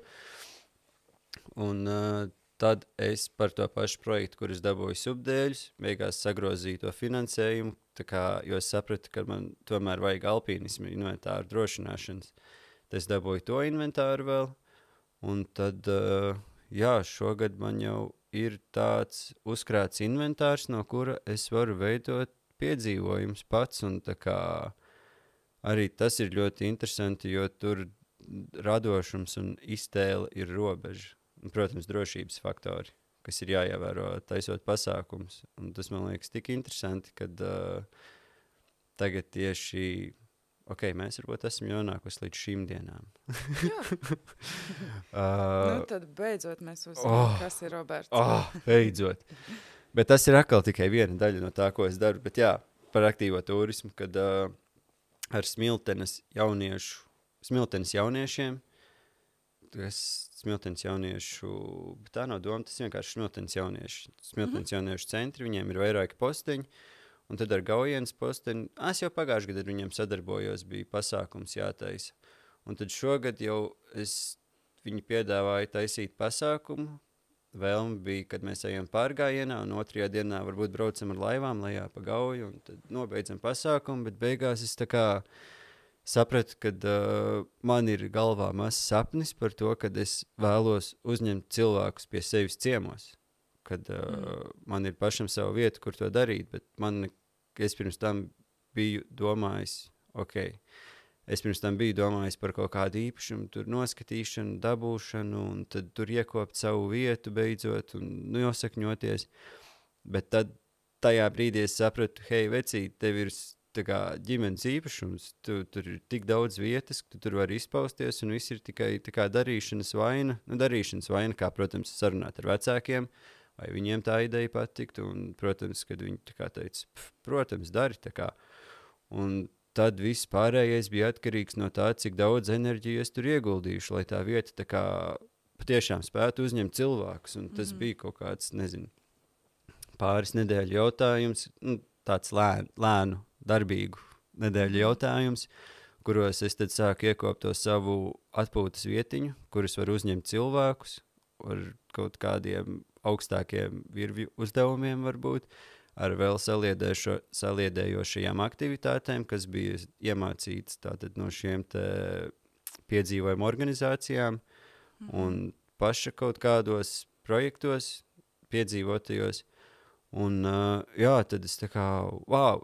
Un tad es par to pašu projektu, kur es dabūju subdēļus, beigās sagrozīju to finansējumu, tā kā, jo es sapratu, ka man tomēr vajag alpīnismu inventāru drošināšanas. Tad es dabūju to inventāru vēl, un tad, šogad man jau ir tāds uzkrāts inventārs, no kura es varu veidot piedzīvojumus pats, un tā kā arī tas ir ļoti interesanti, jo tur radošums un iztēle ir robeža. Un, protams, drošības faktori, kas ir jāievēro taisot pasākums. Un tas man liekas tik interesanti, kad tagad tieši, mēs varbūt esam nonākusi līdz šīm dienām. Tad beidzot mēs uzzinām, kas ir Roberts. Beidzot. Bet tas ir atkal tikai viena daļa no tā, ko es daru. Bet par aktīvo turismu, kad ar smiltenes jauniešiem, smiltenes jauniešu, bet tā nav doma, tas vienkārši smiltenes jaunieši. Smiltenes jauniešu centri, viņiem ir vairāki posteņi, un tad ar Gaujienas posteņi, es jau pagājuši gadu ar viņiem sadarbojos, bija pasākums jātaisa. Un tad šogad jau viņi piedāvāja taisīt pasākumu, vēlme bija, kad mēs ejam pārgājienā, un otrajā dienā varbūt braucam ar laivām lejā pa Gauju, un tad nobeidzam pasākumu, bet beigās es tā kā sapratu, ka man ir galvā mazs sapnis par to, kad es vēlos uzņemt cilvēkus pie sevis ciemos, kad man ir pašam savu vietu, kur to darīt, bet es pirms tam biju domājis, es pirms tam biju domājis par kaut kādu īpašumu, tur noskatīšanu, dabūšanu, un tad tur iekopt savu vietu beidzot un nosakņoties. Bet tad tajā brīdī es sapratu, hei, vecīt, tev ir tā kā ģimenes īpašums, tur ir tik daudz vietas, ka tu tur var izpausties, un viss ir tikai tā kā darīšanas vaina. Darīšanas vaina, kā, protams, sarunāt ar vecākiem, vai viņiem tā ideja patiktu, un, protams, kad viņi tā kā teica, protams, dari tā kā. Un tad viss pārējais bija atkarīgs no tā, cik daudz enerģijas tur ieguldījuši, lai tā vieta tā kā patiešām spētu uzņemt cilvēkus. Un tas bija kaut kāds, pāris nedēļu jautājums, tāds lēnu, darbīgu nedēļu jautājums, kuros es tad sāku iekopt to savu atpūtas vietiņu, kuras var uzņemt cilvēkus, ar kaut kādiem augstākiem virvju uzdevumiem varbūt, ar vēl saliedējošajām aktivitātēm, kas bija iemācītas tātad no šiem te piedzīvojumu organizācijām un paša kaut kādos projektos, piedzīvotajos. Un, tad es tā kā,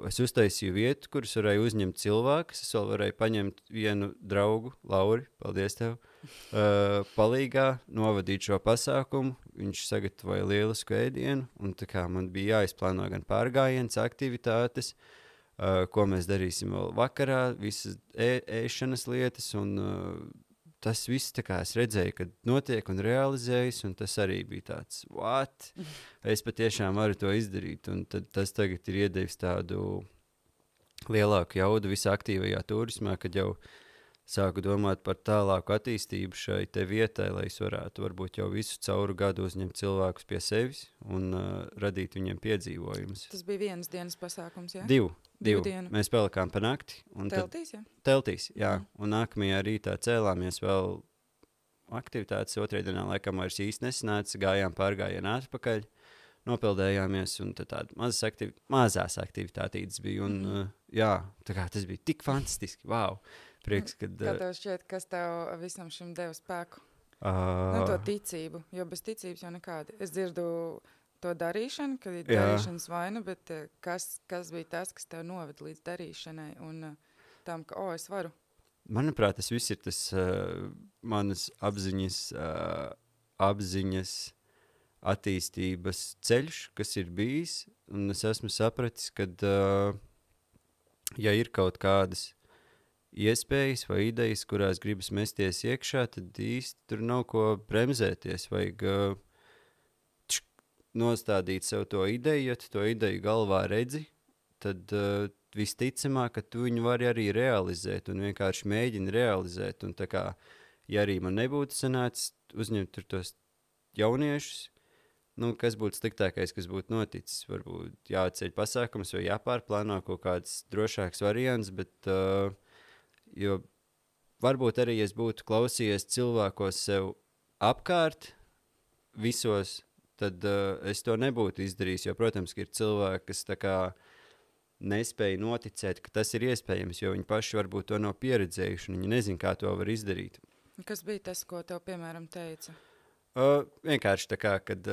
es uztaisīju vietu, kuras varēju uzņemt cilvēkus, es vēl varēju paņemt vienu draugu, Lauri, paldies tev, palīgā, novadīt šo pasākumu, viņš sagatavoja lielisku ēdienu, un tā kā man bija jāizplāno gan pārgājiens, aktivitātes, ko mēs darīsim vēl vakarā, visas ēšanas lietas, un tas viss tā kā es redzēju, kad notiek un realizējas, un tas arī bija tāds, what? Es patiešām varu to izdarīt, un tad tas tagad ir iedevis tādu lielāku jaudu visā aktīvajā turismā, kad jau sāku domāt par tālāku attīstību šai te vietai, lai es varētu varbūt jau visu cauru gadu uzņemt cilvēkus pie sevis un radīt viņiem piedzīvojumus. Tas bija vienas dienas pasākums, jā? Divu. Dienu. Mēs pelikām pa nakti. Teltīs, jā? Teltīs, jā. Un nākamajā rītā cēlāmies vēl aktivitātes. Otrajā dienā laikam vairs īsti nesanāca, gājām pārgājienā atpakaļ, nopildējāmies, un tad tāda mazās aktivitātītes bija. Un, jā, tā kā tas bija tik fantastiski, wow! Prieks, kad... Kā tev šķiet, kas tev visam šim deva spēku? Nu, to ticību, jo bez ticības jau nekādi. Es dzirdu to darīšanu, kad ir darīšanas vaina, bet kas bija tas, kas tev noved līdz darīšanai un tam, ka, es varu? Manuprāt, tas viss ir tas manas apziņas attīstības ceļš, kas ir bijis, un es esmu sapratis, ka, ja ir kaut kādas iespējas vai idejas, kurās gribas mesties iekšā, tad īsti tur nav ko bremzēties, vajag nostādīt sev to ideju, ja tu to ideju galvā redzi, tad visticamāk, ka tu viņu vari arī realizēt un vienkārši mēģini realizēt. Un tā kā, ja arī man nebūtu sanācis uzņemt tur tos jauniešus, kas būtu sliktākais, kas būtu noticis? Varbūt jāceļ pasākums vai jāpārplāno kaut kāds drošāks variants, bet jo varbūt arī es būtu klausījies cilvēkos sev apkārt visos, tad es to nebūtu izdarījis, jo, protams, ka ir cilvēki, kas tā kā nespēja noticēt, ka tas ir iespējams, jo viņi paši varbūt to nav pieredzējuši, un viņi nezin, kā to var izdarīt. Kas bija tas, ko tev, piemēram, teica? Vienkārši tā kā, kad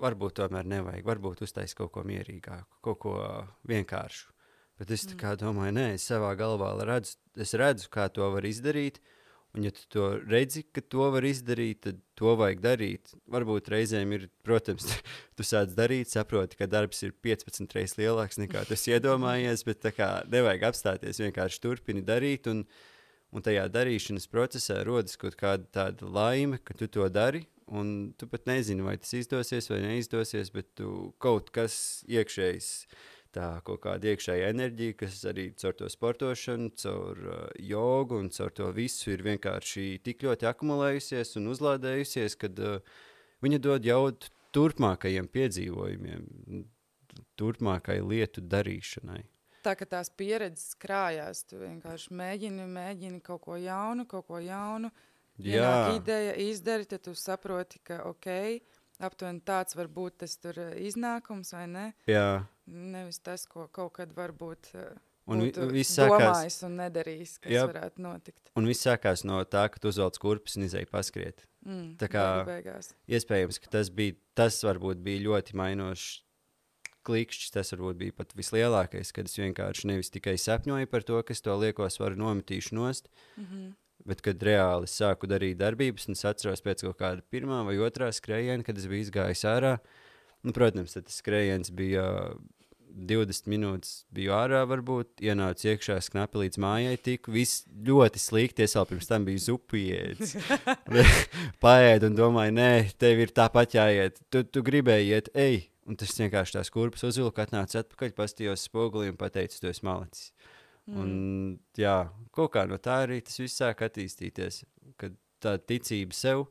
varbūt tomēr nevajag, varbūt uztais kaut ko mierīgāku, kaut ko vienkāršu. Bet es tā kā domāju, nē, es savā galvā redzu, kā to var izdarīt, un ja tu to redzi, ka to var izdarīt, tad to vajag darīt. Varbūt reizēm ir, protams, tu sāc darīt, saproti, ka darbs ir 15 reizes lielāks nekā tu iedomājies, bet tā kā nevajag apstāties, vienkārši turpini darīt, un tajā darīšanas procesā rodas kaut kāda tāda laime, ka tu to dari, un tu pat nezini, vai tas izdosies vai neizdosies, bet tu kaut kas iekšējs, tā kaut kāda iekšēja enerģija, kas arī caur to sportošanu, caur jogu un caur to visu ir vienkārši tik ļoti akumulējusies un uzlādējusies, kad viņa dod jaudu turpmākajiem piedzīvojumiem, turpmākai lietu darīšanai. Tā, ka tās pieredzes krājās, tu vienkārši mēģini kaut ko jaunu, ienāk ideja, izdari, tad tu saproti, ka aptuveni tāds var būt tas tur iznākums, vai ne? Jā. Nevis tas, ko kaut kad varbūt būtu domājis un nedarījis, kas varētu notikt. Un viss sākās no tā, ka tu uzvelc kurpes un izēji paskriet. Tā kā iespējams, ka tas varbūt bija ļoti mainošs klikšķis, tas varbūt bija pat vislielākais, kad es vienkārši nevis tikai sapņoju par to, kas to lieko svaru nometīšu nost, bet kad reāli sāku darīt darbības, un es atceros pēc kaut kāda pirmā vai otrā skrējiena, kad es biju izgājis ārā. Protams, tad tas skrējiens bija 20 minūtes, biju ārā varbūt, ienācu iekšā, knapi līdz mājai tiku, viss ļoti slikti, es vēl pirms tam biju zupu iedis. Paēdu un domāju, nē, tev ir tāpat jāiet, tu gribēji iet, ej, un tas vienkārši tās kurpes uzvilku, atnācu atpakaļ, pastījos spogulī un pateicu, tu esi malicis. Un jā, kaut kā no tā arī tas viss sāk attīstīties, kad tā ticība sev,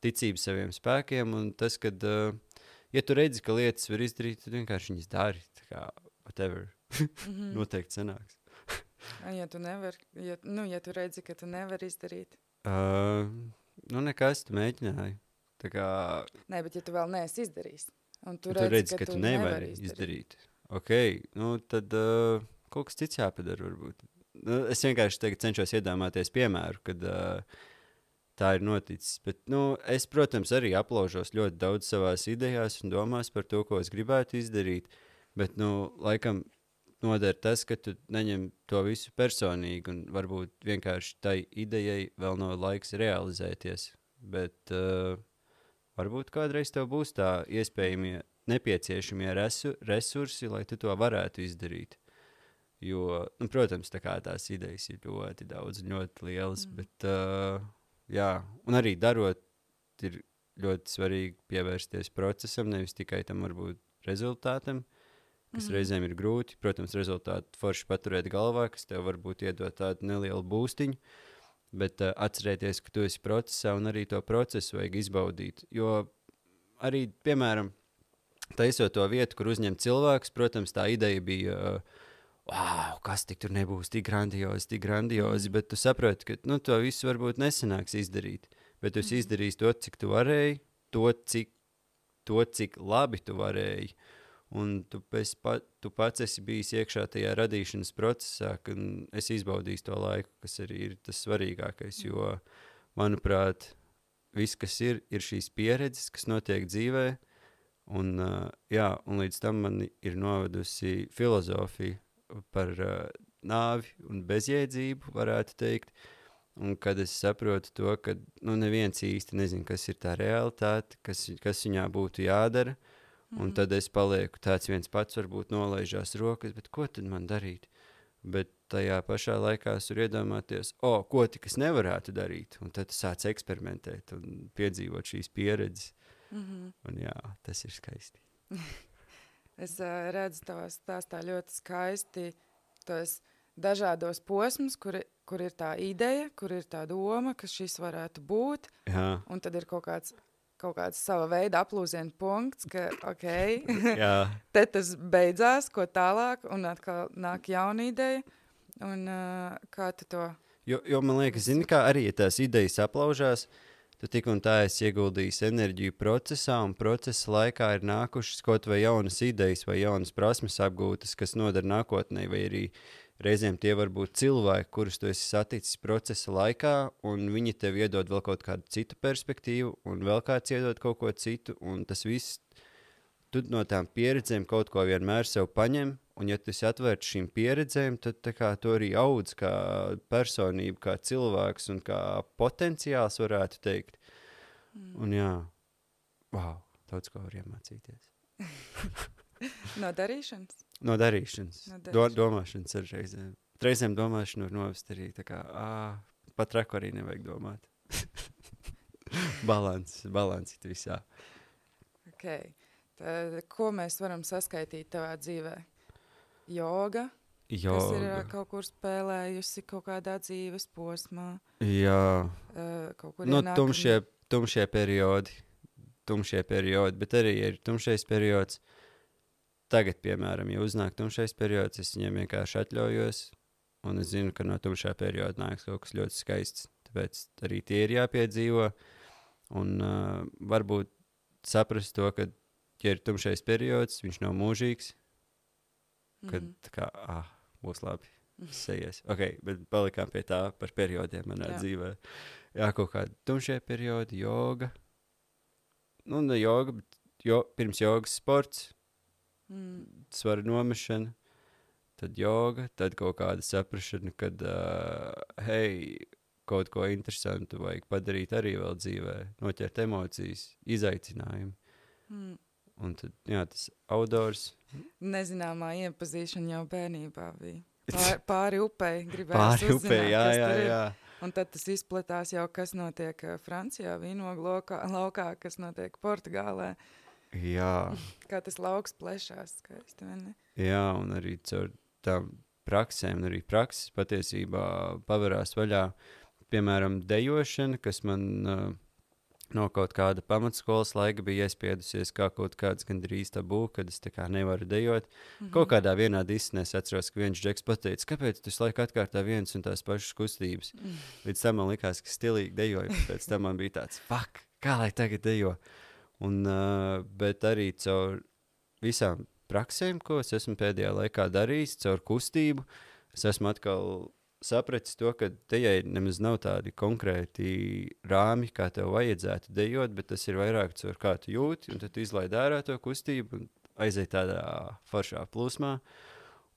ticība saviem spēkiem, un tas, kad, ja tu redzi, ka lietas var izdarīt, tad vienkārši viņas dari, tā kā whatever, noteikti sanāks. Ja tu nevari, ja tu redzi, ka tu nevari izdarīt? Nekas, tu mēģināji. Tā kā... Nē, bet ja tu vēl neesi izdarījis, un tu redzi, ka tu nevari izdarīt. Tad... kaut kas cits jāpadara, varbūt. Es vienkārši tagad cenšos iedomāties piemēru, kad tā ir noticis. Bet, es, protams, arī aplaužos ļoti daudz savās idejās un domās par to, ko es gribētu izdarīt. Bet, laikam nodara tas, ka tu neņem to visu personīgi un varbūt vienkārši tai idejai vēl nav laiks realizēties. Bet varbūt kādreiz tev būs tā iespējamie nepieciešamie resursi, lai tu to varētu izdarīt. Jo, protams, tā kā tās idejas ir ļoti daudz un ļoti lielas, bet, un arī darot, ir ļoti svarīgi pievērsties procesam, nevis tikai tam varbūt rezultātam, kas reizēm ir grūti. Protams, rezultātu forši paturēt galvā, kas tev varbūt iedot tādu nelielu būstiņu, bet atcerēties, ka tu esi procesā un arī to procesu vajag izbaudīt. Jo arī, piemēram, taisot to vietu, kur uzņem cilvēks, protams, tā ideja bija... wow, kas tik tur nebūs, tik grandiozi, bet tu saproti, ka to visu varbūt nesanāks izdarīt. bet tu esi izdarījis to, cik tu varēji, to, cik labi tu varēji. Un tu pats esi bijis iekšā tajā radīšanas procesā, kad esi izbaudījis to laiku, kas arī ir tas svarīgākais. Jo, manuprāt, viss, kas ir šīs pieredzes, kas notiek dzīvē, un līdz tam man ir novedusi filozofija par nāvi un bezjēdzību, varētu teikt. Un kad es saprotu to, ka neviens īsti nezina, kas ir tā realitāte, kas viņā būtu jādara, un tad es palieku tāds viens pats, varbūt nolaižās rokas, bet ko tad man darīt? Bet tajā pašā laikā es varu iedomāties, ko tik es nevarētu darīt, un tad sāc eksperimentēt un piedzīvot šīs pieredzes. Un tas ir skaisti. Es redzu tavā stāstā ļoti skaisti tos dažādos posmus, kur ir tā ideja, kur ir tā doma, ka šis varētu būt, un tad ir kaut kāds sava veida aplūziena punkts, ka te tas beidzās, ko tālāk, un atkal nāk jauna ideja, un kā tu to... Jo man liekas, zini, kā arī, ja tās idejas aplaužās, tu tik un tā esi ieguldījis enerģiju procesā, un procesa laikā ir nākušas kaut vai jaunas idejas vai jaunas prasmes apgūtas, kas nodara nākotnē, vai arī reizēm tie var būt cilvēki, kurus tu esi saticis procesa laikā, un viņi tev iedod vēl kaut kādu citu perspektīvu, un vēl kāds iedod kaut ko citu, un tas viss, tu no tām pieredzēm kaut ko vienmēr sev paņem, un ja tu esi atvērts šīm pieredzēm, tad tā kā tu arī audz kā personība, kā cilvēks un kā potenciāls, varētu teikt. Un daudz ko var iemācīties. No darīšanas? No darīšanas. Domāšanas ar reizēm. Reizēm domāšanu var novest arī tā kā, pat reku arī nevajag domāt. Balans ir visā. Okay. Tad, ko mēs varam saskaitīt tavā dzīvē? Joga? Kas ir kaut kur spēlējusi kaut kādā dzīves posmā? Jā. Kaut kur tumšie periodi, bet arī ir tumšais periods. Tagad, piemēram, ja uznāk tumšais periods, es viņiem vienkārši atļaujos, un es zinu, ka no tumšā perioda nāks kaut kas ļoti skaists. Tāpēc arī tie ir jāpiedzīvo, un varbūt saprast to, ka, ja ir tumšais periods, viņš nav mūžīgs, kad būs labi, sejies. Bet palikām pie tā par periodiem manā dzīvē. Jā, kaut kādi tumšie periodi, joga. Ne joga, bet pirms jogas sports, svara nomešana, tad joga, tad kaut kāda saprašana, kad, kaut ko interesantu vajag padarīt arī vēl dzīvē, noķert emocijas, izaicinājumu. Un tad, tas outdoors. Nezināmā iepazīšana jau bērnībā bija. Pāri upei gribējās uzzināt, kas tur ir. Un tad tas izplatās jau, kas notiek Francijā, vīnogu laukā, kas notiek Portugālē. Jā. Kā tas lauks plešās skaisti, vai ne? Jā, un arī caur tām praksēm, arī prakses patiesībā pavarās vaļā. Piemēram, dejošana, kas man no kaut kāda pamatskolas laika bija iespiedusies kā kaut kāds gandrīz tabū, kad es tā kā nevaru dejot. Kaut kādā vienā disnē es atceros, ka viens džeks pateica, kāpēc tu laiku atkārtā viens un tās pašas kustības. Līdz tam man likās, ka stilīgi dejoju, pēc tam man bija tāds, kā lai tagad dejo? Bet arī caur visām praksēm, ko es esmu pēdējā laikā darījis, caur kustību, es esmu atkal sapratis to, ka dejai nemaz nav tādi konkrēti rāmi, kā tev vajadzētu dejot, bet tas ir vairāk caur kā tu jūti, un tad tu izlaid ārā to kustību un aiziet tādā foršā plūsmā,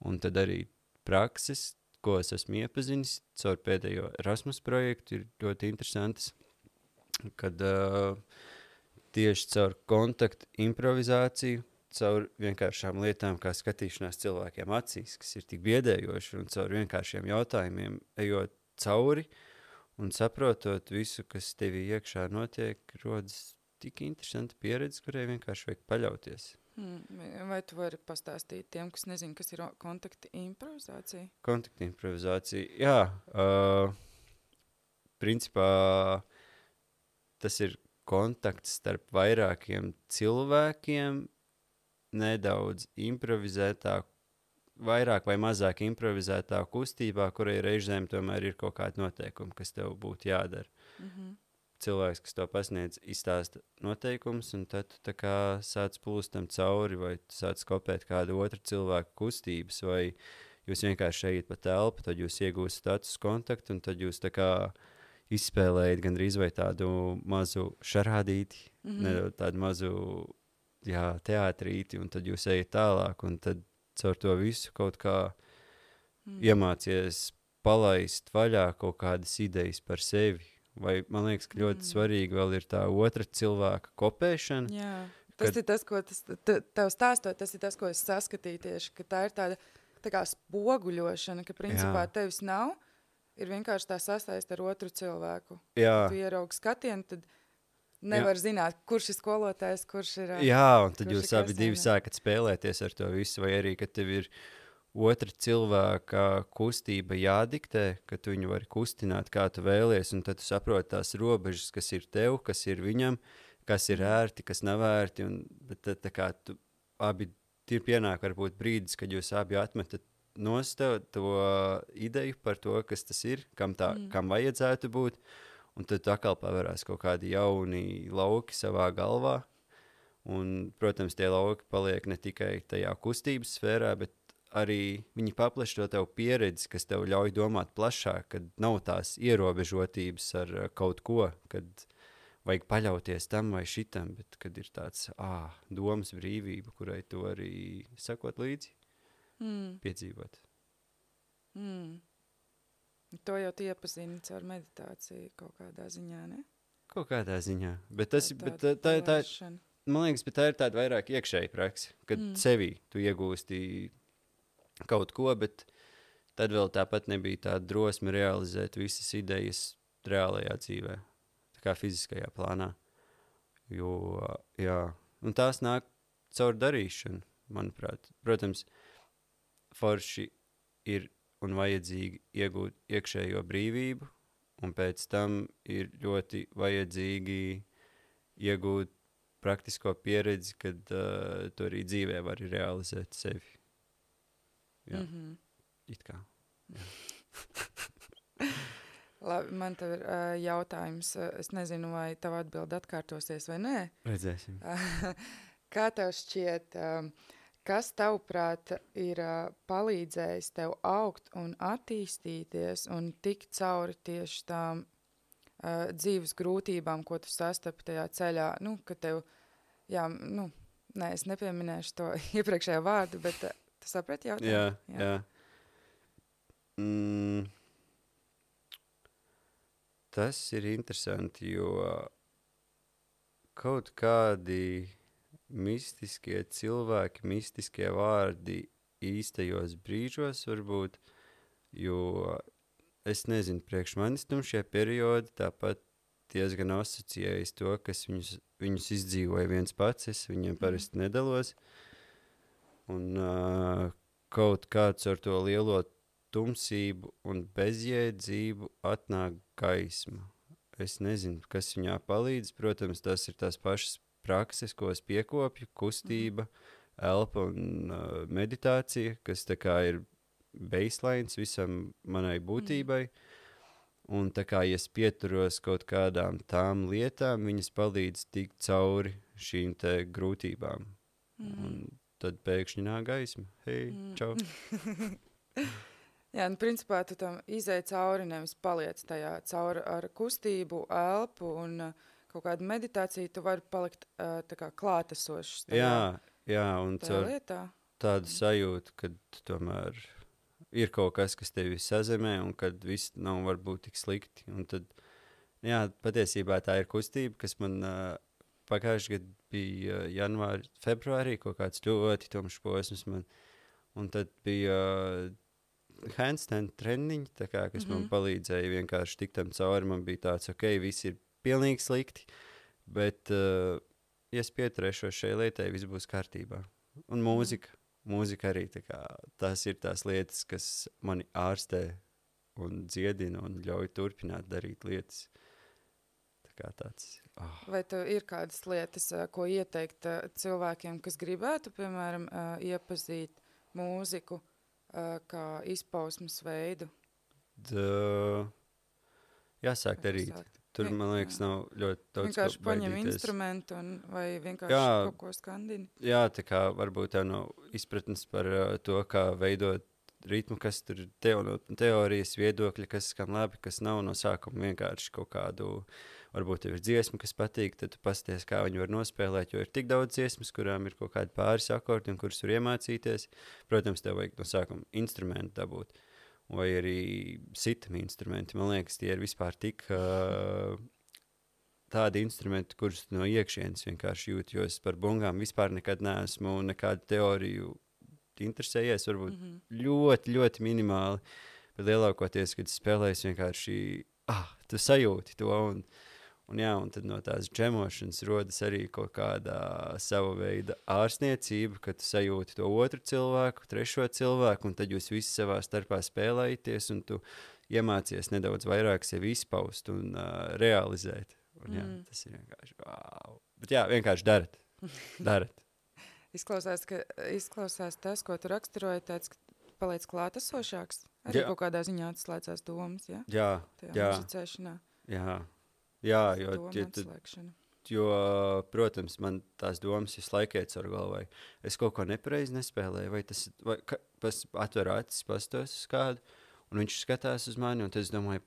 un tad arī prakses, ko es esmu iepazinis caur pēdējo Erasmus projektu, ir ļoti interesantas, kad tieši caur kontaktu improvizāciju, caur vienkāršām lietām, kā skatīšanās cilvēkiem acīs, kas ir tik biedējoši, un caur vienkāršiem jautājumiem ejot cauri un saprotot visu, kas tevī iekšā notiek, rodas tik interesanta pieredze, kurai vienkārši vajag paļauties. Vai tu vari pastāstīt tiem, kas nezin, kas ir kontakta improvizācija? Kontakta improvizācija, jā. Principā tas ir kontakts starp vairākiem cilvēkiem, nedaudz improvizētā, vairāk vai mazāk improvizētā kustībā, kurai reizēm tomēr ir kaut kādi noteikumi, kas tev būtu jādara. cilvēks, kas to pasniedz, izstāsta noteikumus, un tad tu tā kā sāc plūstam cauri, vai tu sāc kopēt kādu otru cilvēku kustības, vai jūs vienkārši ejat pa telpu, tad jūs iegūstat status kontaktu, un tad jūs tā kā izspēlējat gandrīz vai tādu mazu šarādīti, tādu mazu teātrīti, un tad jūs ejat tālāk, un tad caur to visu kaut kā iemācies palaist vaļā kaut kādas idejas par sevi. Vai man liekas, ka ļoti svarīgi vēl ir tā otra cilvēka kopēšana. Jā, tas ir tas, ko tev stāstot, tas ir tas, ko es saskatīju tieši, ka tā ir tā kā spoguļošana, ka principā tevis nav, ir vienkārši tā sasaist ar otru cilvēku. Jā. Tu ieraugi skatienu, tad nevar zināt, kurš ir skolotājs, kurš ir... Jā, un tad jūs abi divi sākat spēlēties ar to visu, vai arī, ka tev ir otra cilvēka kustība jādiktē, ka tu viņu vari kustināt, kā tu vēlies, un tad tu saproti tās robežas, kas ir tev, kas ir viņam, kas ir ērti, kas nav ērti, bet tad tā kā tu abi ir pienāk varbūt brīdis, kad jūs abi atmetat nost to ideju par to, kas tas ir, kam vajadzētu būt, un tad atkal pavērās kaut kādi jauni lauki savā galvā, un, protams, tie lauki paliek ne tikai tajā kustības sfērā, bet arī viņi paplaš to tev pieredzi, kas tev ļauj domāt plašāk, kad nav tās ierobežotības ar kaut ko, kad vajag paļauties tam vai šitam, bet kad ir tāds domas brīvība, kurai tu arī sakot līdzi, piedzīvot. To jau tu iepazini caur meditāciju kaut kādā ziņā, ne? Kaut kādā ziņā, bet man liekas, bet tā ir tāda vairāk iekšēja praksa, kad sevī tu iegūsti kaut ko, bet tad vēl tāpat nebija tāda drosme realizēt visas idejas reālajā dzīvē, tā kā fiziskajā plānā. Jo, un tās nāk caur darīšanu, manuprāt. Protams, forši ir un vajadzīgi iegūt iekšējo brīvību, un pēc tam ir ļoti vajadzīgi iegūt praktisko pieredzi, kad tu arī dzīvē vari realizēt sevi. Jā, it kā. Labi, man tev ir jautājums. Es nezinu, vai tava atbilde atkārtosies vai nē. Redzēsim. Kā tev šķiet, kas tavuprāt ir palīdzējis tev augt un attīstīties un tikt cauri tieši tām dzīves grūtībām, ko tu sastapi tajā ceļā? Nu, ka tev, es nepieminēšu to iepriekšējo vārdu, bet... Tu saprati jautājumu? Jā. Tas ir interesanti, jo kaut kādi mistiskie cilvēki, mistiskie vārdi īstajos brīžos varbūt, jo es nezinu, priekš manis šie periodi tāpat diezgan asociējas to, kas viņus izdzīvoja viens pats, es viņiem parasti nedalos. Un kaut kāds ar to lielo tumsību un bezjēdzību atnāk gaisma. Es nezinu, kas viņā palīdz. Protams, tas ir tās pašas prakses, ko es piekopju, kustība, elpa un meditācija, kas tā kā ir baselines visam manai būtībai. Un tā kā, ja es pieturos kaut kādām tām lietām, viņas palīdz tikt cauri šīm te grūtībām. Un tad pēkšņi nāk gaisma. Hei, čau. Jā, principā tu tam izēj cauri, nevis paliec tajā cauri ar kustību, elpu un kaut kādu meditāciju, tu vari palikt tā kā klātesošs tajā, un caur tādu sajūtu, kad tomēr ir kaut kas tevi sazemē un kad viss nav varbūt tik slikti. Un tad, patiesībā tā ir kustība, kas man... Pagājuši gadu bija februārī kaut kāds ļoti tumšs posms man, un tad bija handstand treniņi, tā kā, kas man palīdzēja vienkārši tikt tam cauri. Man bija tāds, viss ir pilnīgi slikti, bet ja es pieturēšos šai lietai, viss būs kārtībā. Un mūzika arī, tā kā, tās ir tās lietas, kas mani ārstē un dziedina un ļauj turpināt darīt lietas. Vai tev ir kādas lietas, ko ieteikt cilvēkiem, kas gribētu, piemēram, iepazīt mūziku kā izpausmes veidu? Jāsāk darīt. Tur, man liekas, nav ļoti daudz vienkārši ko paņem baidīties. instrumentu vai vienkārši kaut ko skandini. Jā, tā kā varbūt tev nav izpratnes par to, kā veidot ritmu, kas tur no teorijas viedokļa, kas skan labi, kas nav no sākuma vienkārši kaut kādu, varbūt tev ir dziesma, kas patīk, tad tu pasties, kā viņi var nospēlēt, jo ir tik daudz dziesmas, kurām ir kaut kādi pāris akordi un kurus var iemācīties. Protams, tev vajag no sākuma instrumentu dabūt, vai arī sitami instrumenti. Man liekas, tie ir vispār tik tādi instrumenti, kurus no iekšienes vienkārši jūt, jo es par bongām vispār nekad neesmu nekādu teoriju interesējies, varbūt ļoti, ļoti minimāli, bet lielākoties, kad spēlēs vienkārši, tu sajūti to, un tad no tās džemošanas rodas arī kaut kāda sava veida ārstniecība, kad tu sajūti to otru cilvēku, trešo cilvēku, un tad jūs visi savā starpā spēlējaties, un tu iemācies nedaudz vairāk sevi izpaust un realizēt. Un, tas ir vienkārši wow. Bet jā, vienkārši darat. Izklausās tas, ko tu raksturoji, tāds, ka paliec klātesošāks. Arī kaut kādā ziņā atslēdzās domas, ja? Jā. Muzicēšanā. Jā, jo, protams, man tās domas visu laiku iet caur galvai. Es kaut ko nepareizi nespēlēju, atveru acis, pastos uz kādu, un viņš skatās uz mani, un tad es domāju,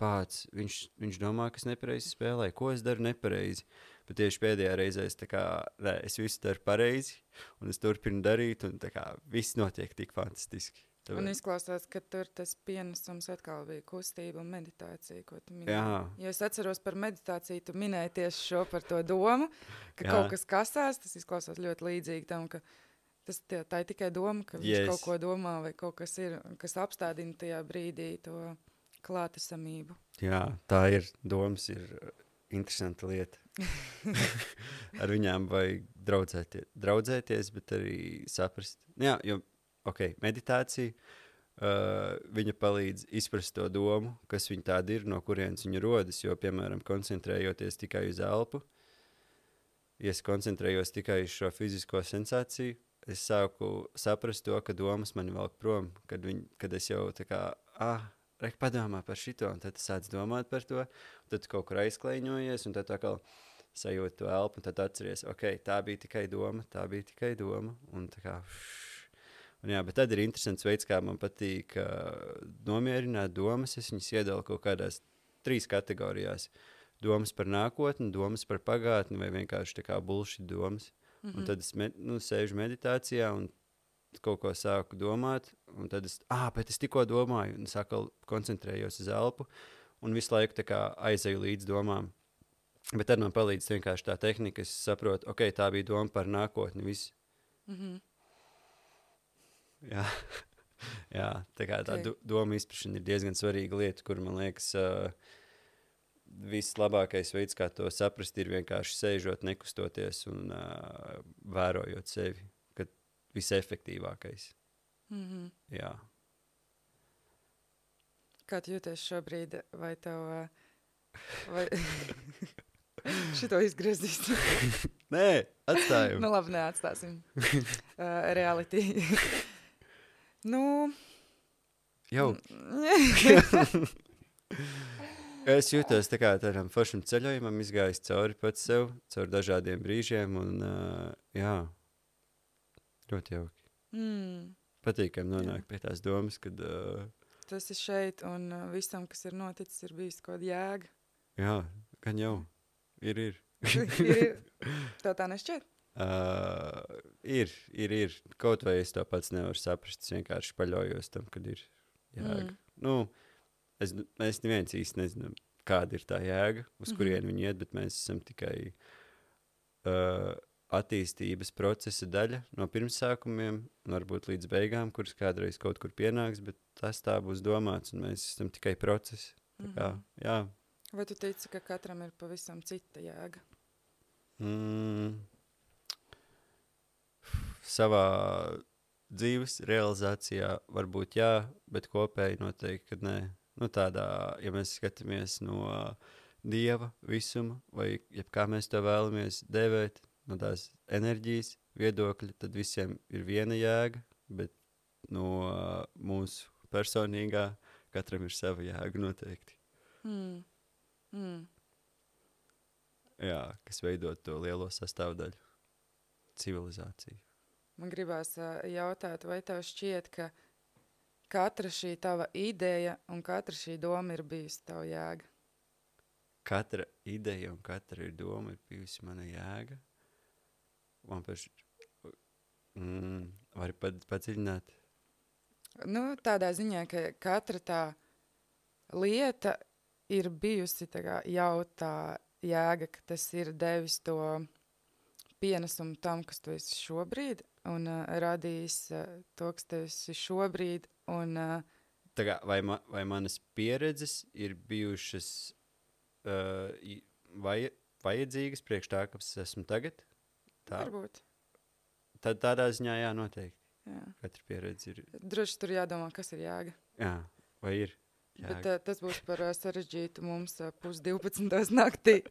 viņš domā, ka es nepareizi spēlēju. Ko es daru nepareizi? Bet tieši pēdējā reizē es visu daru pareizi, un es turpinu darīt, un viss notiek tik fantastiski. Un izklausās, ka tur tas pienesums atkal bija kustība un meditācija, ko tu minēji. Jā. Jo es atceros par meditāciju, tu minēji tieši šo par to domu, ka kaut kas kasās, tas izklausās ļoti līdzīgi tam, ka tā ir tikai doma, ka viņš kaut ko domā vai kaut kas ir, kas apstādina tajā brīdī to klātesamību. Jā, tā ir. Domas ir interesanta lieta. Ar viņām vajag draudzēties, bet arī saprast. Jā, jo, meditācija, viņa palīdz izprast to domu, kas viņa tāda ir, no kurienes viņa rodas, jo, piemēram, koncentrējoties tikai uz elpu, ja es koncentrējos tikai uz šo fizisko sensāciju, es sāku saprast to, ka domas mani velk prom, kad es jau padomā par šito, un tad sāc domāt par to, un tad kaut kur aizklaiņojies, un tad sajūti to elpu, un tad atceries, tā bija tikai doma, un bet tad ir interesants veids, kā man patīk nomierināt domas, es viņas iedalu kaut kādās 3 kategorijās. Domas par nākotni, domas par pagātni, vai vienkārši bullshit domas. Un tad es sēžu meditācijā, un kaut ko sāku domāt, un tad bet es tikko domāju, un es atkal koncentrējos uz elpu, un visu laiku aizeju līdz domām. Bet tad man palīdz vienkārši tā tehnika, es saprotu, tā bija doma par nākotni, viss. Jā, tā doma izprašana ir diezgan svarīga lieta, kur, man liekas, vislabākais veids, kā to saprast, ir vienkārši sēžot, nekustoties un vērojot sevi. Visefektīvākais. Jā. Kā tu jūties šobrīd? Vai tev... Šito izgriezīs? Nē, atstājam. Labi, neatstāsim. Reality. Jau. Es jūtos tādam foršam ceļojumam, izgājis cauri pats sev, caur dažādiem brīžiem, un jā. Ļoti jauki. Patīkami nonākt pie tās domas, kad... Tu esi šeit, un visam, kas ir noticis, ir bijis kaut kāda jēga. Jā, gan jau. Ir. Tev tā nešķiet? Ir. Kaut vai es to pats nevaru saprast, es vienkārši paļaujos tam, kad ir jēga. Mēs neviens īsti nezinām, kāda ir tā jēga, uz kurien viņi iet, bet mēs esam tikai... attīstības procesa daļa no pirmsākumiem, varbūt līdz beigām, kuras kādreiz kaut kur pienāks, bet tas tā būs domāts, un mēs esam tikai procesi. Jā. Vai tu tici, ka katram ir pavisam cita jēga? Savā dzīves realizācijā varbūt jā, bet kopēji noteikti, kad nē. Tādā, ja mēs skatāmies no Dieva visuma, vai kā mēs to vēlamies dēvēt, no tās enerģijas viedokļa, tad visiem ir viena jēga, bet no mūsu personīgā katram ir sava jēga noteikti. Jā, kas veidot to lielo sastāvdaļu civilizāciju. Man gribās jautāt, vai tev šķiet, ka katra šī tava ideja un katra šī doma ir bijusi tava jēga? Katra ideja un katra doma ir bijusi mana jēga. Man vari padziļināt? Nu, tādā ziņā, ka katra tā lieta ir bijusi jau tā jēga, ka tas ir devis to pienesumu tam, kas tu esi šobrīd, un radījis to, kas tu esi šobrīd. Un, vai manas pieredzes ir bijušas vajadzīgas priekš tā, kas esmu tagad? Tā? Varbūt. Tad tādā ziņā jā, noteikti. Jā. Katra pieredze ir. Droši tur jādomā, kas ir jēga. Jā, vai ir jēga? Bet tas būs par sarežģītu mums 11:30 naktī.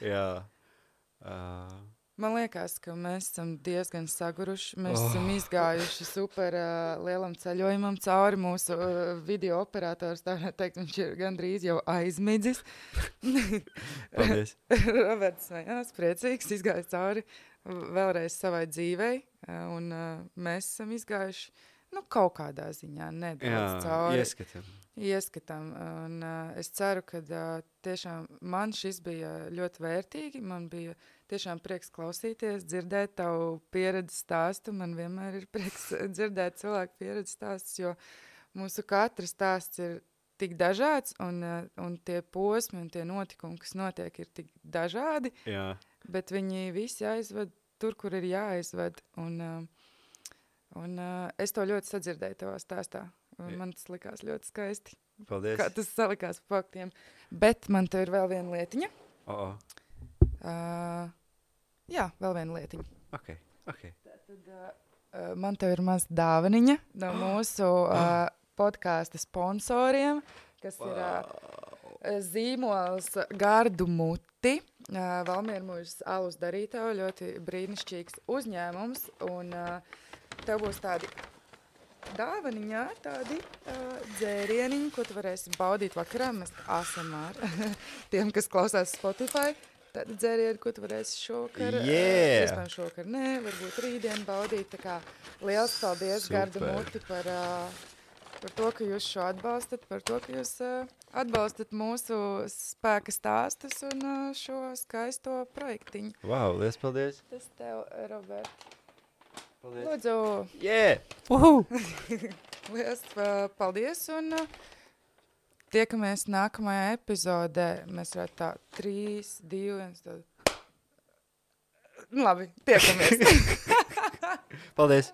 Jā. Man liekas, ka mēs esam diezgan saguruši. Mēs esam izgājuši super lielam ceļojumam cauri. Mūsu video operators, tā varētu teikt, viņš ir gandrīz jau aizmidzis. Paldies. Roberts Svajāns, priecīgs, izgājis cauri vēlreiz savai dzīvei. Un mēs esam izgājuši kaut kādā ziņā nedaudz cauri. Ieskatam. Un es ceru, ka tiešām man šis bija ļoti vērtīgi. Man bija tiešām prieks klausīties, dzirdēt tavu pieredzi stāstu. Man vienmēr ir prieks dzirdēt cilvēku pieredzi stāstus, jo mūsu katra stāsts ir tik dažāds, un tie posmi un tie notikumi, kas notiek, ir tik dažādi, Jā. bet viņi visi aizved tur, kur ir jāaizved. Un es to ļoti sadzirdēju tavā stāstā. Man tas likās ļoti skaisti. Paldies. Kā tas salikās pa faktiem. Bet man te ir vēl viena lietiņa. Jā, vēl viena lietiņa. Okay. Tad man te ir maza dāvaniņa no mūsu podkāsta sponsoriem, kas ir zīmols Gardu muti. Valmiermužas alus darītāju, ļoti brīnišķīgs uzņēmums. Un tev būs tādi dāvaniņā, tādi dzērieniņi, ko tu varēsi baudīt vakarā. Mēs ASMR tiem, kas klausās Spotify. Tādi dzērieni, ko tu varēsi šokar. Iespējams šokar, nē, varbūt rītdien baudīt. Tā kā liels paldies Gardu muti par to, ka jūs šo atbalstat, par to, ka jūs atbalstat mūsu spēka stāstus un šo skaisto projektiņu. Wow, liels paldies. Tas tev, Robert. Paldies. Lūdzu. Yeah! Liels paldies un tiekamies nākamajā epizodē. Mēs varētu tā 3, 2, 1. Tad... Labi, tiekamies. Paldies.